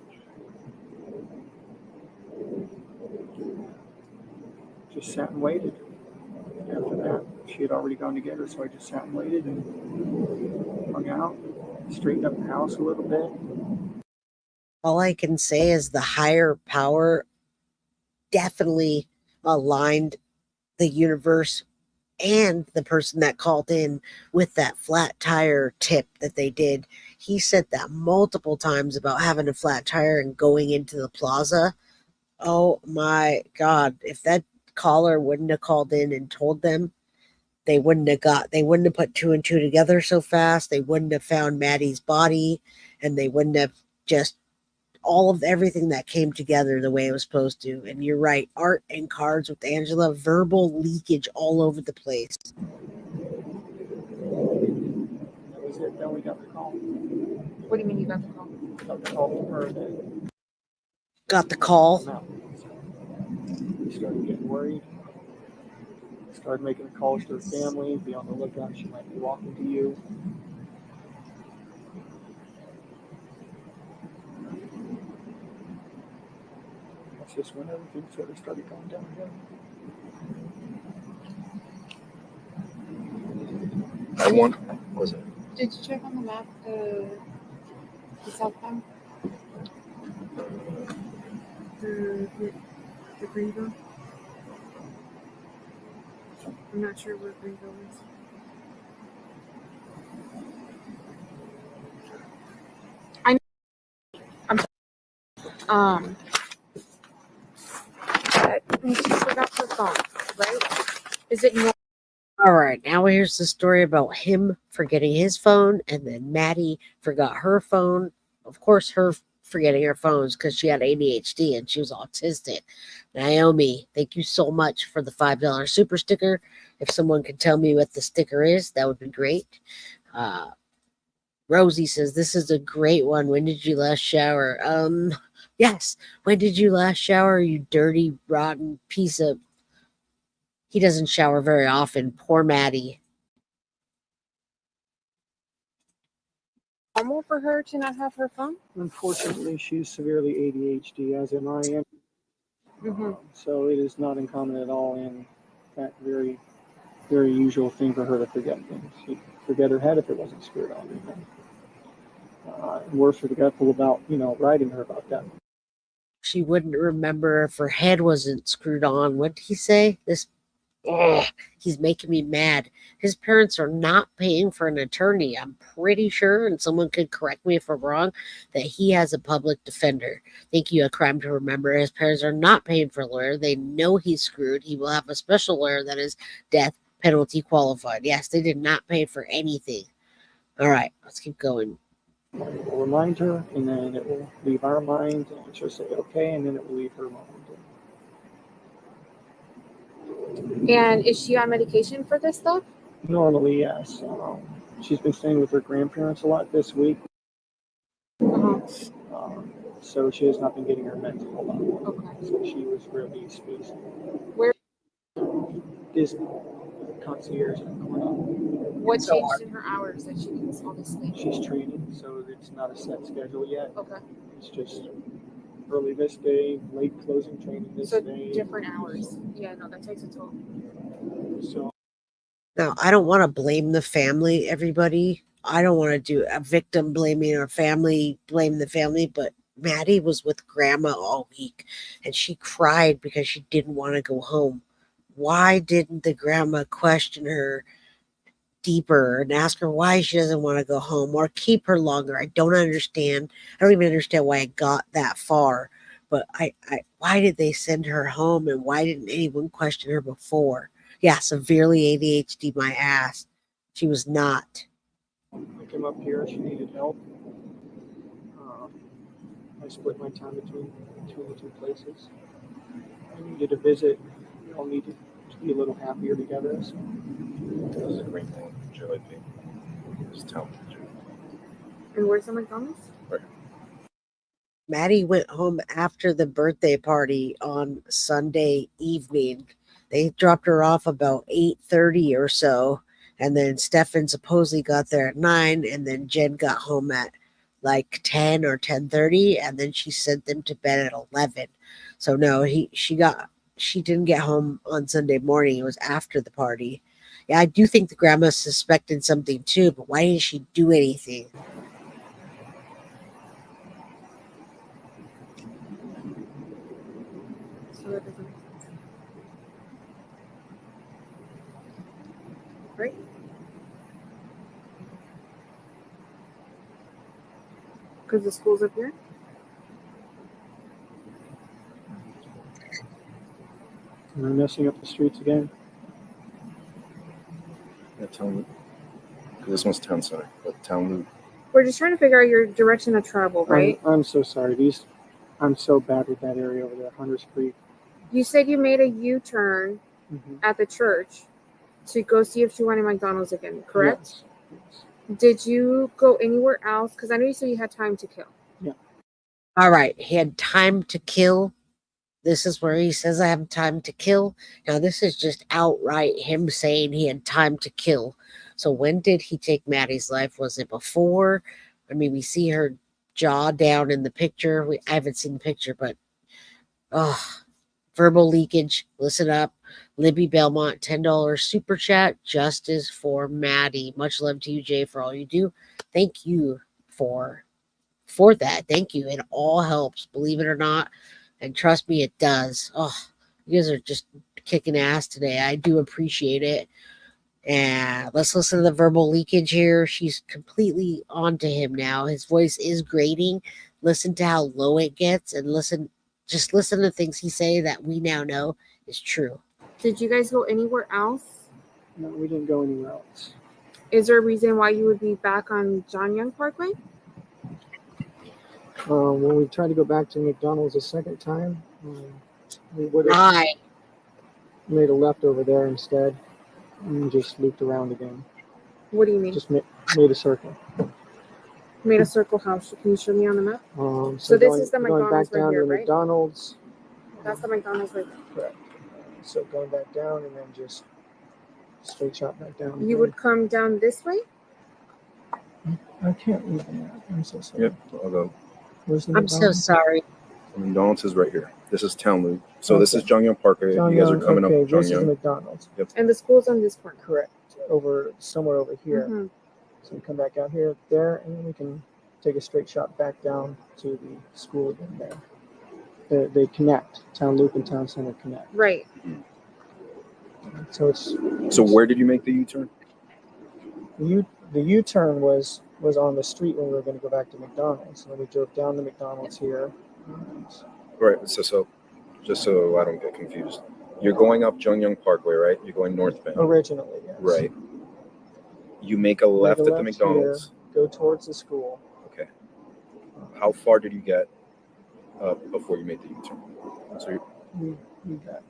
Just sat and waited. After that, she had already gone to get her, so I just sat and waited and hung out, straightened up the house a little bit. All I can say is the higher power definitely aligned the universe and the person that called in with that flat tire tip that they did. He said that multiple times about having a flat tire and going into the plaza. Oh my God. If that caller wouldn't have called in and told them, they wouldn't have put two and two together so fast. They wouldn't have found Maddie's body, and they wouldn't have just all of everything that came together the way it was supposed to. And you're right, art and cards with Angela, verbal leakage all over the place. is it. Then we got the call. What do you mean you got the call? Got the call from her that Got the call. we started getting worried. Started making calls to her family. Be on the lookout. She might be walking to you. That's just when everything sort of started going downhill. I want. What was it? Did you check on the map the southbound? The Greenville? I'm not sure where Greenville is. I know. But she forgot her phone, right? Is it more? All right, now here's the story about him forgetting his phone, and then Maddie forgot her phone. Of course, her forgetting her phones because she had ADHD and she was autistic. Naomi, thank you so much for the $5 super sticker. If someone could tell me what the sticker is, that would be great. Rosie says, this is a great one. When did you last shower? Yes. When did you last shower, you dirty, rotten piece of... He doesn't shower very often. Poor Maddie. Normal for her to not have her phone? Unfortunately, she's severely ADHD, as am I. Mm-hmm. So it is not uncommon at all, and that very, very usual thing for her to forget things. She'd forget her head if it wasn't screwed on. We're forgetful about, writing her about that. She wouldn't remember if her head wasn't screwed on. What did he say? He's making me mad. His parents are not paying for an attorney. I'm pretty sure, and someone could correct me if I'm wrong, that he has a public defender. Thank you, a crime to remember. His parents are not paying for a lawyer. They know he's screwed. He will have a special lawyer that is death penalty qualified. Yes, they did not pay for anything. All right, let's keep going. We'll remind her, and then it will leave our mind, and she'll say okay, and then it will leave her mind. And is she on medication for this stuff? Normally, yes. She's been staying with her grandparents a lot this week. So she has not been getting her meds a whole lot. Okay. So she was really spaced. Where? Disney. Concierge in Cornell. What changed in her hours that she needs all this sleep? She's training, so it's not a set schedule yet. Okay. It's just early this day, late closing training this day. So different hours. Yeah, no, that takes a toll. So now, I don't want to blame the family, everybody. I don't want to do a victim blaming or family blame the family, but Maddie was with grandma all week and she cried because she didn't want to go home. Why didn't the grandma question her deeper and ask her why she doesn't want to go home or keep her longer? I don't understand. I don't even understand why it got that far. But why did they send her home and why didn't anyone question her before? Yeah, severely ADHD, my ass. She was not. I came up here. She needed help. I split my time between the two places. I needed a visit. We all needed to be a little happier together. So. That was a great thing. Joy P. Just tell me. And where's the McDonald's? Right. Maddie went home after the birthday party on Sunday evening. They dropped her off about 8:30 or so. And then Stephan supposedly got there at 9. And then Jenn got home at like 10 or 10:30. And then she sent them to bed at 11. So no, she didn't get home on Sunday morning. It was after the party. Yeah, I do think the grandma suspected something too, but why didn't she do anything? So that doesn't make sense. Right? Because the school's up here? Am I messing up the streets again? Yeah, town loop. This one's town center, but town loop. We're just trying to figure out your direction of travel, right? I'm so sorry. I'm so bad with that area over there, Hunters Creek. You said you made a U-turn at the church to go see if she wanted McDonald's again, correct? Yes. Did you go anywhere else? Because I know you said you had time to kill. Yeah. All right. He had time to kill. This is where he says, I have time to kill. Now, this is just outright him saying he had time to kill. So when did he take Maddie's life? Was it before? I mean, we see her jaw down in the picture. I haven't seen the picture, but verbal leakage. Listen up. Libby Belmont, $10 super chat. Justice for Maddie. Much love to you, Jay, for all you do. Thank you for that. Thank you. It all helps, believe it or not. And trust me, it does. Oh, you guys are just kicking ass today. I do appreciate it. And let's listen to the verbal leakage here. She's completely onto him now. His voice is grating. Listen to how low it gets, and just listen to things he say that we now know is true. Did you guys go anywhere else? No, we didn't go anywhere else. Is there a reason why you would be back on John Young Parkway? When we tried to go back to McDonald's a second time, we would have made a left over there instead and just looped around again. What do you mean? Just made a circle. Made a circle how? Can you show me on the map? So this is the going McDonald's back down right here, to right? McDonald's. That's the McDonald's right there. Correct. So going back down and then just straight shot back down. You would come down this way? I can't read the map. I'm so sorry. Yep, I'll go. Where's the I'm so McDonald's? sorry. McDonald's is right here. This is Town Loop. So this is John Young Parkway. John You guys Young, are coming okay, up John this is Young. McDonald's. Yep. And the school's on this corner. Correct. Somewhere over here. Mhm. So we come back out here, there, and then we can take a straight shot back down to the school again there. They connect. Town Loop and Town Center connect. Right. So it's. So where did you make the U-turn? The U-turn was on the street when we were going to go back to McDonald's. And then we drove down to McDonald's here. Right. So just so I don't get confused, you're going up John Young Parkway, right? You're going northbound. Originally, yes. Right. You make a left at the McDonald's. Here, go towards the school. Okay. How far did you get before you made the U-turn? So We got.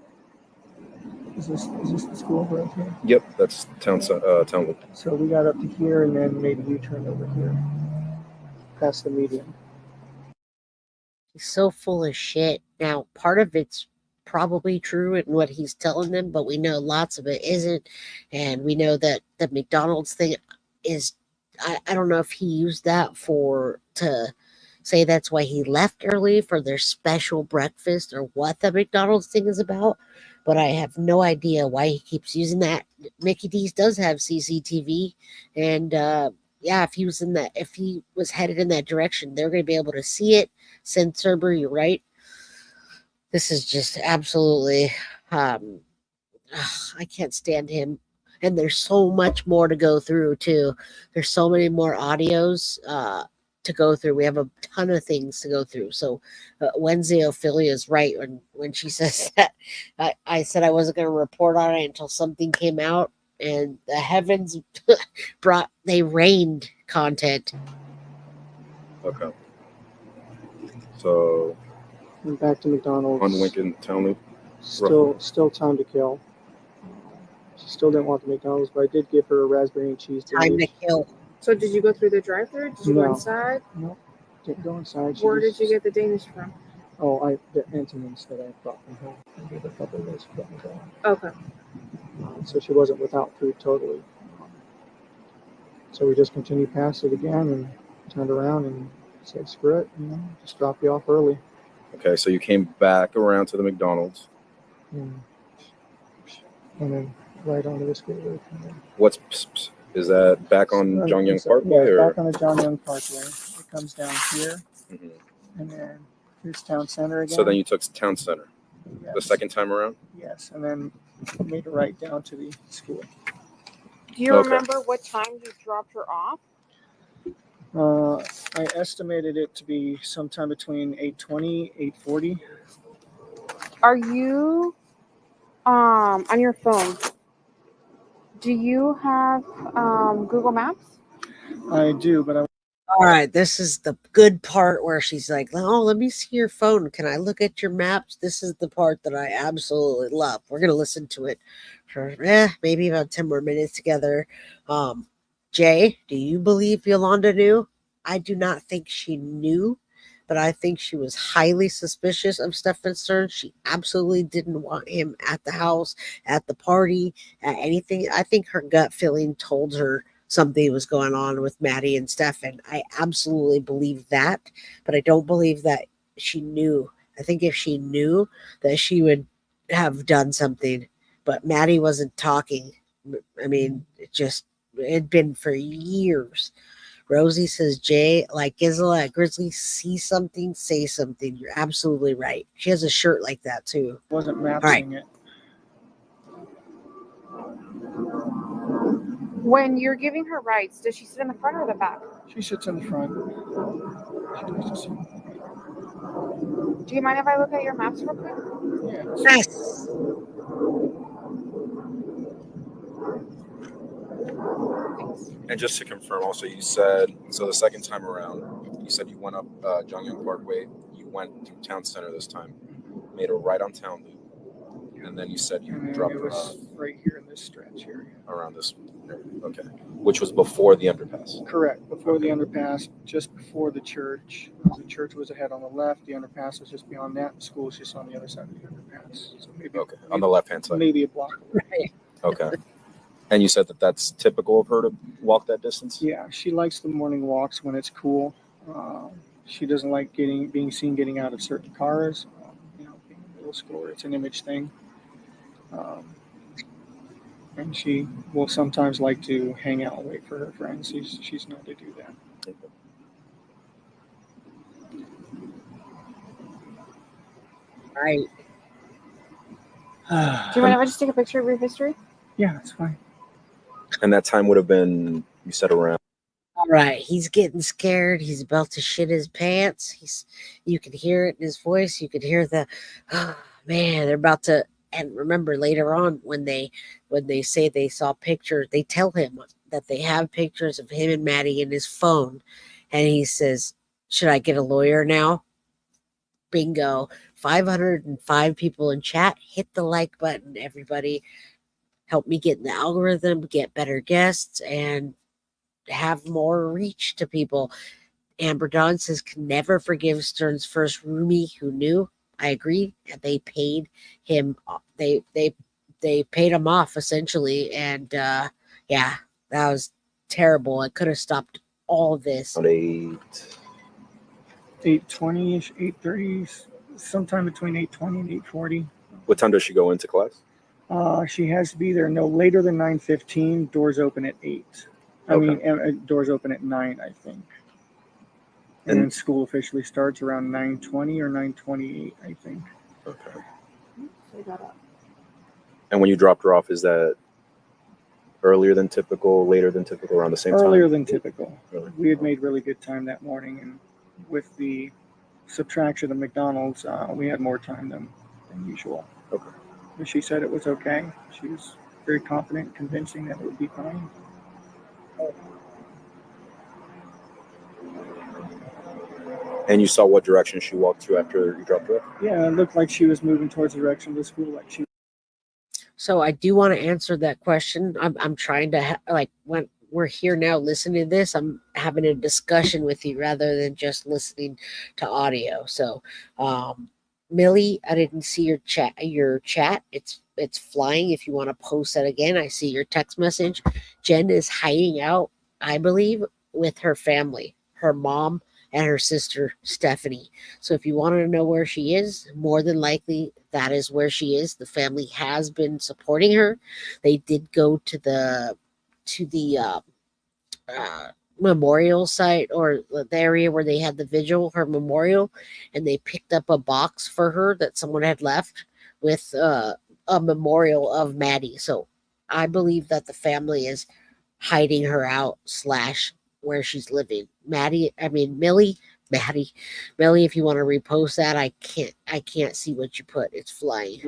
Is this the school right here? yep, that's Town Loop. So we got up to here and then made a U-turn over here, past the median. He's so full of shit. Now, part of it's probably true in what he's telling them, but we know lots of it isn't. And we know that the McDonald's thing is, I don't know if he used that to say that's why he left early for their special breakfast or what the McDonald's thing is about. But I have no idea why he keeps using that. Mickey D's does have CCTV, and yeah, if he was headed in that direction, they're going to be able to see it. Sensorber, you're right. This is just absolutely, I can't stand him. And there's so much more to go through too. There's so many more audios to go through. We have a ton of things to go through. So Wednesday Ophelia is right when she says that. I said I wasn't going to report on it until something came out, and the heavens rained content. Okay. So Went back to McDonald's. on Lincoln Town Loop. Still time to kill. She still didn't want the McDonald's, but I did give her a raspberry and cheese. Time to kill. So did you go through the drive-thru? Did you go inside? No, didn't go inside. Where did you get the Danish from? Oh, the Antonins that I brought from home. I gave her a couple of those from home. Okay. So she wasn't without food totally. So we just continued past it again and turned around and said, screw it, just drop you off early. Okay, so you came back around to the McDonald's. And then right onto the school road from there. What's is that back on John Young Parkway? Yeah, or? back on the John Young Parkway. It comes down here, and then here's Town Center again. So then you took Town Center the Yes. second time around? Yes, and then made it right down to the school. Do you remember what time you dropped her off? I estimated it to be sometime between 8:20, 8:40. Are you on your phone? Do you have Google Maps? I do, but All right, this is the good part where she's like, oh, let me see your phone. Can I look at your maps? This is the part that I absolutely love. We're going to listen to it for maybe about 10 more minutes together. Jay, do you believe Yolanda knew? I do not think she knew, but I think she was highly suspicious of Stephan Sterns. She absolutely didn't want him at the house, at the party, at anything. I think her gut feeling told her something was going on with Maddie and Stephan. I absolutely believe that, but I don't believe that she knew. I think if she knew that she would have done something, but Maddie wasn't talking. I mean, it'd been for years. Rosie says, Jay, like Gisela at Grizzly, see something, say something. You're absolutely right. She has a shirt like that too. Wasn't All right. matching it. When you're giving her rides, does she sit in the front or the back? She sits in the front. Do you mind if I look at your maps real quick? Yes. And just to confirm, also, you said, so the second time around, you said you went up Jongyang Parkway, you went through Town Center this time, made a right on Town Loop, and then you said you dropped her off right here in this stretch here. around this area. Okay. Which was before the underpass. Correct. Before the underpass, just before the church. The church was ahead on the left. The underpass was just beyond that. The school was just on the other side of the underpass. So maybe on the left-hand side. Maybe a block away. Right. Okay. And you said that that's typical of her to walk that distance? Yeah, she likes the morning walks when it's cool. She doesn't like being seen getting out of certain cars. Being a middle schooler, it's an image thing. And she will sometimes like to hang out and wait for her friends. She's known to do that. Okay. Right. Do you mind if I just take a picture of your history? Yeah, that's fine. And that time would have been, you said, around. All right, he's getting scared. He's about to shit his pants. You can hear it in his voice. You can hear the, oh, man, they're about to. And remember, later on, when they say they saw pictures, they tell him that they have pictures of him and Maddie in his phone, and he says, "Should I get a lawyer now?" Bingo! 505 people in chat. Hit the like button, everybody. Help me get in the algorithm, get better guests, and have more reach to people. Amber Dawn says, can never forgive Stern's first roomie who knew. I agree. They paid him. They paid him off essentially, and yeah, that was terrible. I could have stopped all of this. 8:20ish, 8:30, sometime between 8:20 and 8:40. What time does she go into class? She has to be there no later than 9:15. Doors open at 8. Doors open at 9, I think. And then school officially starts around 9:20 or 9:28, I think. Okay. And when you dropped her off, is that earlier than typical, later than typical, around the same time? Earlier than typical. Really? We had made really good time that morning, and with the subtraction of McDonald's, we had more time than usual. Okay. But she said it was okay. She was very confident, convincing that it would be fine. And you saw what direction she walked to after you dropped her off? Yeah, it looked like she was moving towards the direction of the school. So I do want to answer that question. I'm trying to when we're here now listening to this, I'm having a discussion with you rather than just listening to audio. So, Millie, I didn't see your chat. It's flying. If you want to post that again, I see your text message. Jenn is hiding out, I believe, with her family, her mom and her sister Stephanie. So if you wanted to know where she is, more than likely that is where she is. The family has been supporting her. They did go to the memorial site, or the area where they had the vigil, her memorial, and they picked up a box for her that someone had left with a memorial of Maddie. So I believe that the family is hiding her out / where she's living. Millie, if you want to repost that, I can't see what you put. It's flying.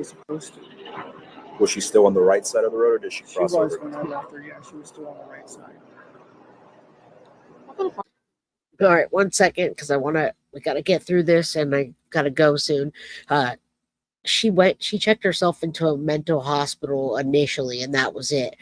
Was she still on the right side of the road, or did she cross over? She was when I left her. Yeah, she was still on the right side. All right, 1 second, because we got to get through this, and I got to go soon. She checked herself into a mental hospital initially, and that was it.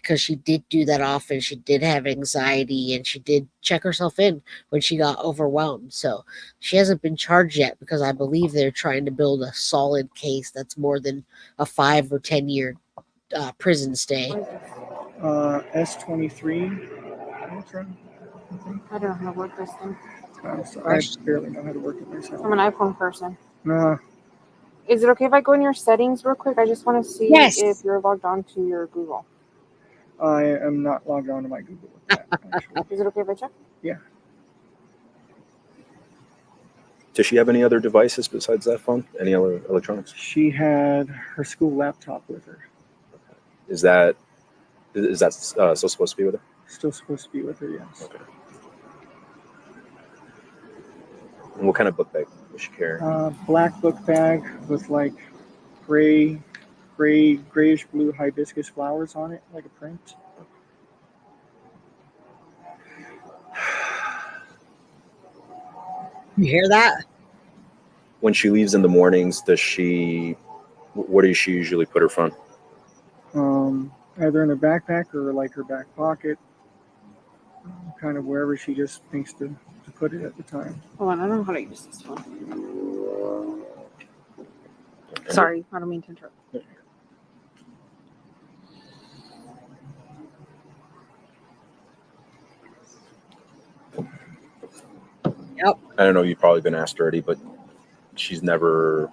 because she did do that often. She did have anxiety and she did check herself in when she got overwhelmed. So she hasn't been charged yet because I believe they're trying to build a solid case that's more than a 5 or 10 year prison stay. S23. I don't know how to work this thing. I barely know how to work it myself. I'm an iPhone person. No. Is it okay if I go in your settings real quick? I just want to see if you're logged on to your Google. I am not logged on to my Google with that, actually. Is it okay if I check? Yeah. Does she have any other devices besides that phone? Any other electronics? She had her school laptop with her. Is that still supposed to be with her? Still supposed to be with her, yes. Okay. And what kind of book bag does she carry? Black book bag with like grayish blue hibiscus flowers on it, like a print. You hear that? When she leaves in the mornings, where does she usually put her phone? Either in her backpack or like her back pocket, kind of wherever she just thinks to put it at the time. Hold on, I don't know how to use this phone. Sorry, I don't mean to interrupt. Yep. I don't know, you've probably been asked already, but she's never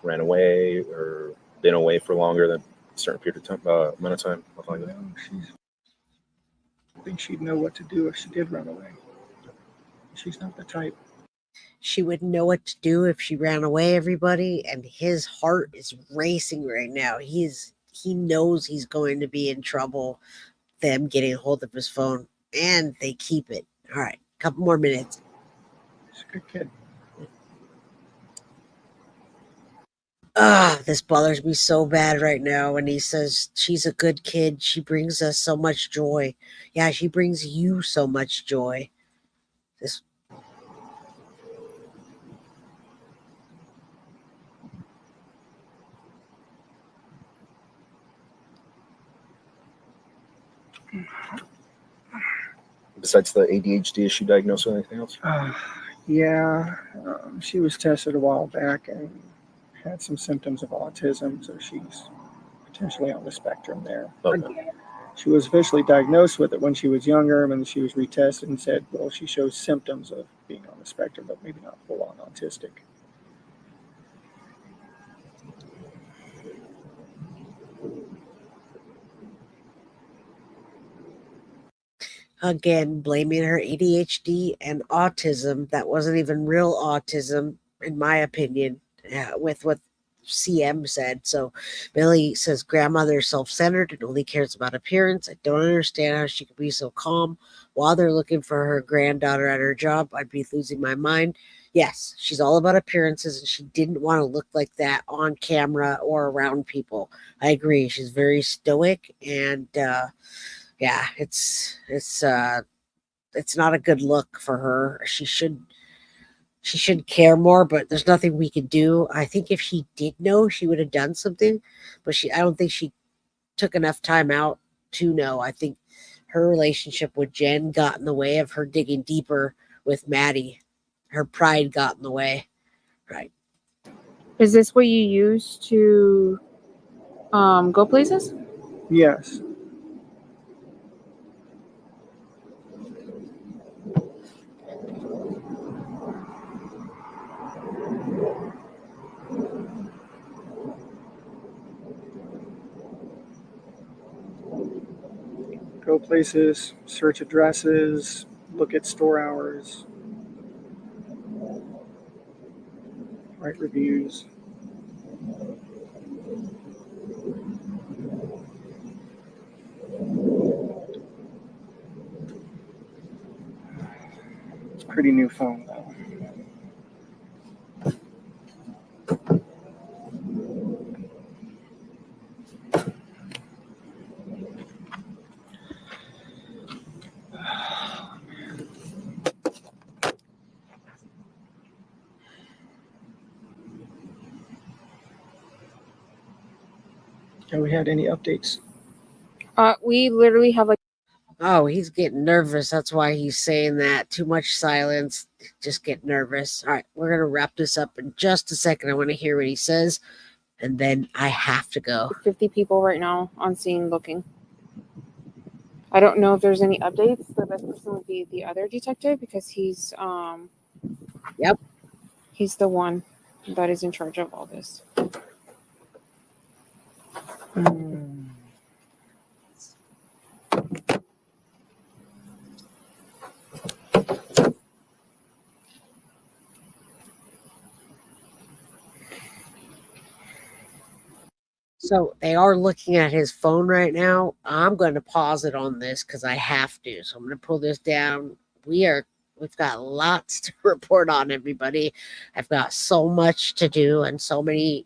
ran away or been away for longer than a certain period of time, amount of time, nothing like that. I think she'd know what to do if she did run away. She's not the type. She would know what to do if she ran away, everybody, and his heart is racing right now. He knows he's going to be in trouble, them getting a hold of his phone, and they keep it. All right, a couple more minutes. She's a good kid. This bothers me so bad right now when he says she's a good kid. She brings us so much joy. Yeah, she brings you so much joy. This. Besides the ADHD, is she diagnosed with anything else? Yeah, she was tested a while back and had some symptoms of autism, so she's potentially on the spectrum there. Okay. She was officially diagnosed with it when she was younger, and she was retested and said, well, she shows symptoms of being on the spectrum, but maybe not full-on autistic. Again, blaming her ADHD and autism. That wasn't even real autism, in my opinion, with what CM said. So Billy says grandmother is self-centered and only cares about appearance. I don't understand how she could be so calm while they're looking for her granddaughter at her job. I'd be losing my mind. Yes, she's all about appearances, and she didn't want to look like that on camera or around people. I agree. She's very stoic, and yeah, it's not a good look for her. She should care more, but there's nothing we could do. I think if she did know, she would have done something, but I don't think she took enough time out to know. I think her relationship with Jenn got in the way of her digging deeper with Maddie. Her pride got in the way. Right. Is this what you use to go places? Yes. Go places, search addresses, look at store hours, write reviews. It's a pretty new phone, though. Have we had any updates We literally have like. Oh, he's getting nervous. That's why he's saying that. Too much silence. Just get nervous. All right, we're going to wrap this up in just a second. I want to hear what he says, and then I have to go. 50 people right now on scene looking. I don't know if there's any updates. The best person would be the other detective because he's Yep. He's the one that is in charge of all this. So they are looking at his phone right now. I'm going to pause it on this because I have to. So I'm going to pull this down. We've got lots to report on, everybody. I've got so much to do and so many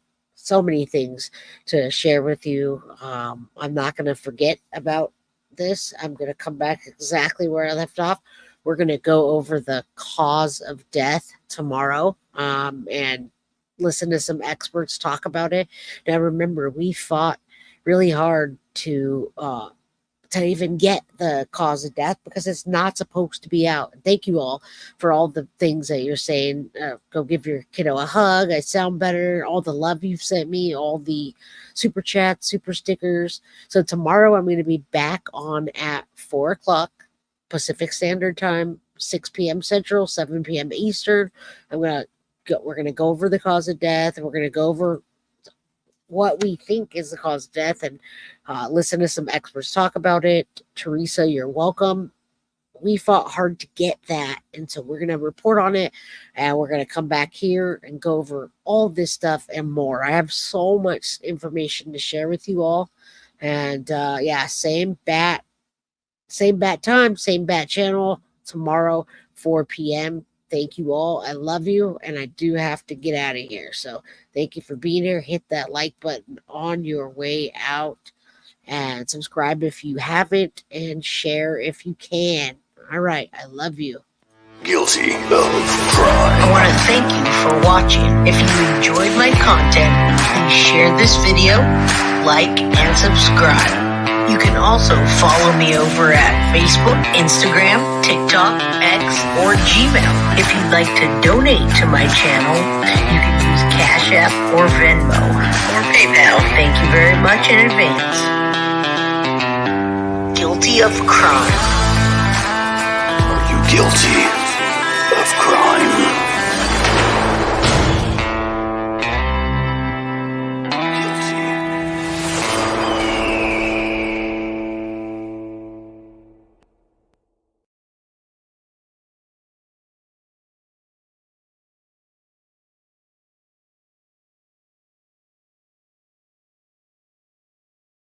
things to share with you. I'm not going to forget about this. I'm going to come back exactly where I left off. We're going to go over the cause of death tomorrow, and listen to some experts talk about it. Now, remember, we fought really hard to even get the cause of death because it's not supposed to be out. Thank you all for all the things that you're saying. Go give your kiddo a hug. I sound better. All the love you've sent me, all the super chats, super stickers. So tomorrow I'm going to be back on at 4:00 Pacific Standard Time, 6 p.m. Central, 7 p.m. Eastern. We're going to go over the cause of death, and we're going to go over what we think is the cause of death and listen to some experts talk about it. Teresa, you're welcome. We fought hard to get that, and so we're going to report on it, and we're going to come back here and go over all this stuff and more. I have so much information to share with you all, and same bat time, same bat channel tomorrow, 4 p.m. Thank you all. I love you, and I do have to get out of here. So thank you for being here. Hit that like button on your way out, and subscribe if you haven't, and share if you can. All right. I love you. Guilty of crime. I want to thank you for watching. If you enjoyed my content, please share this video, like, and subscribe. You can also follow me over at Facebook, Instagram, TikTok, X, or Gmail. If you'd like to donate to my channel, you can use Cash App or Venmo or PayPal. Thank you very much in advance. Guilty of crime. Are you guilty?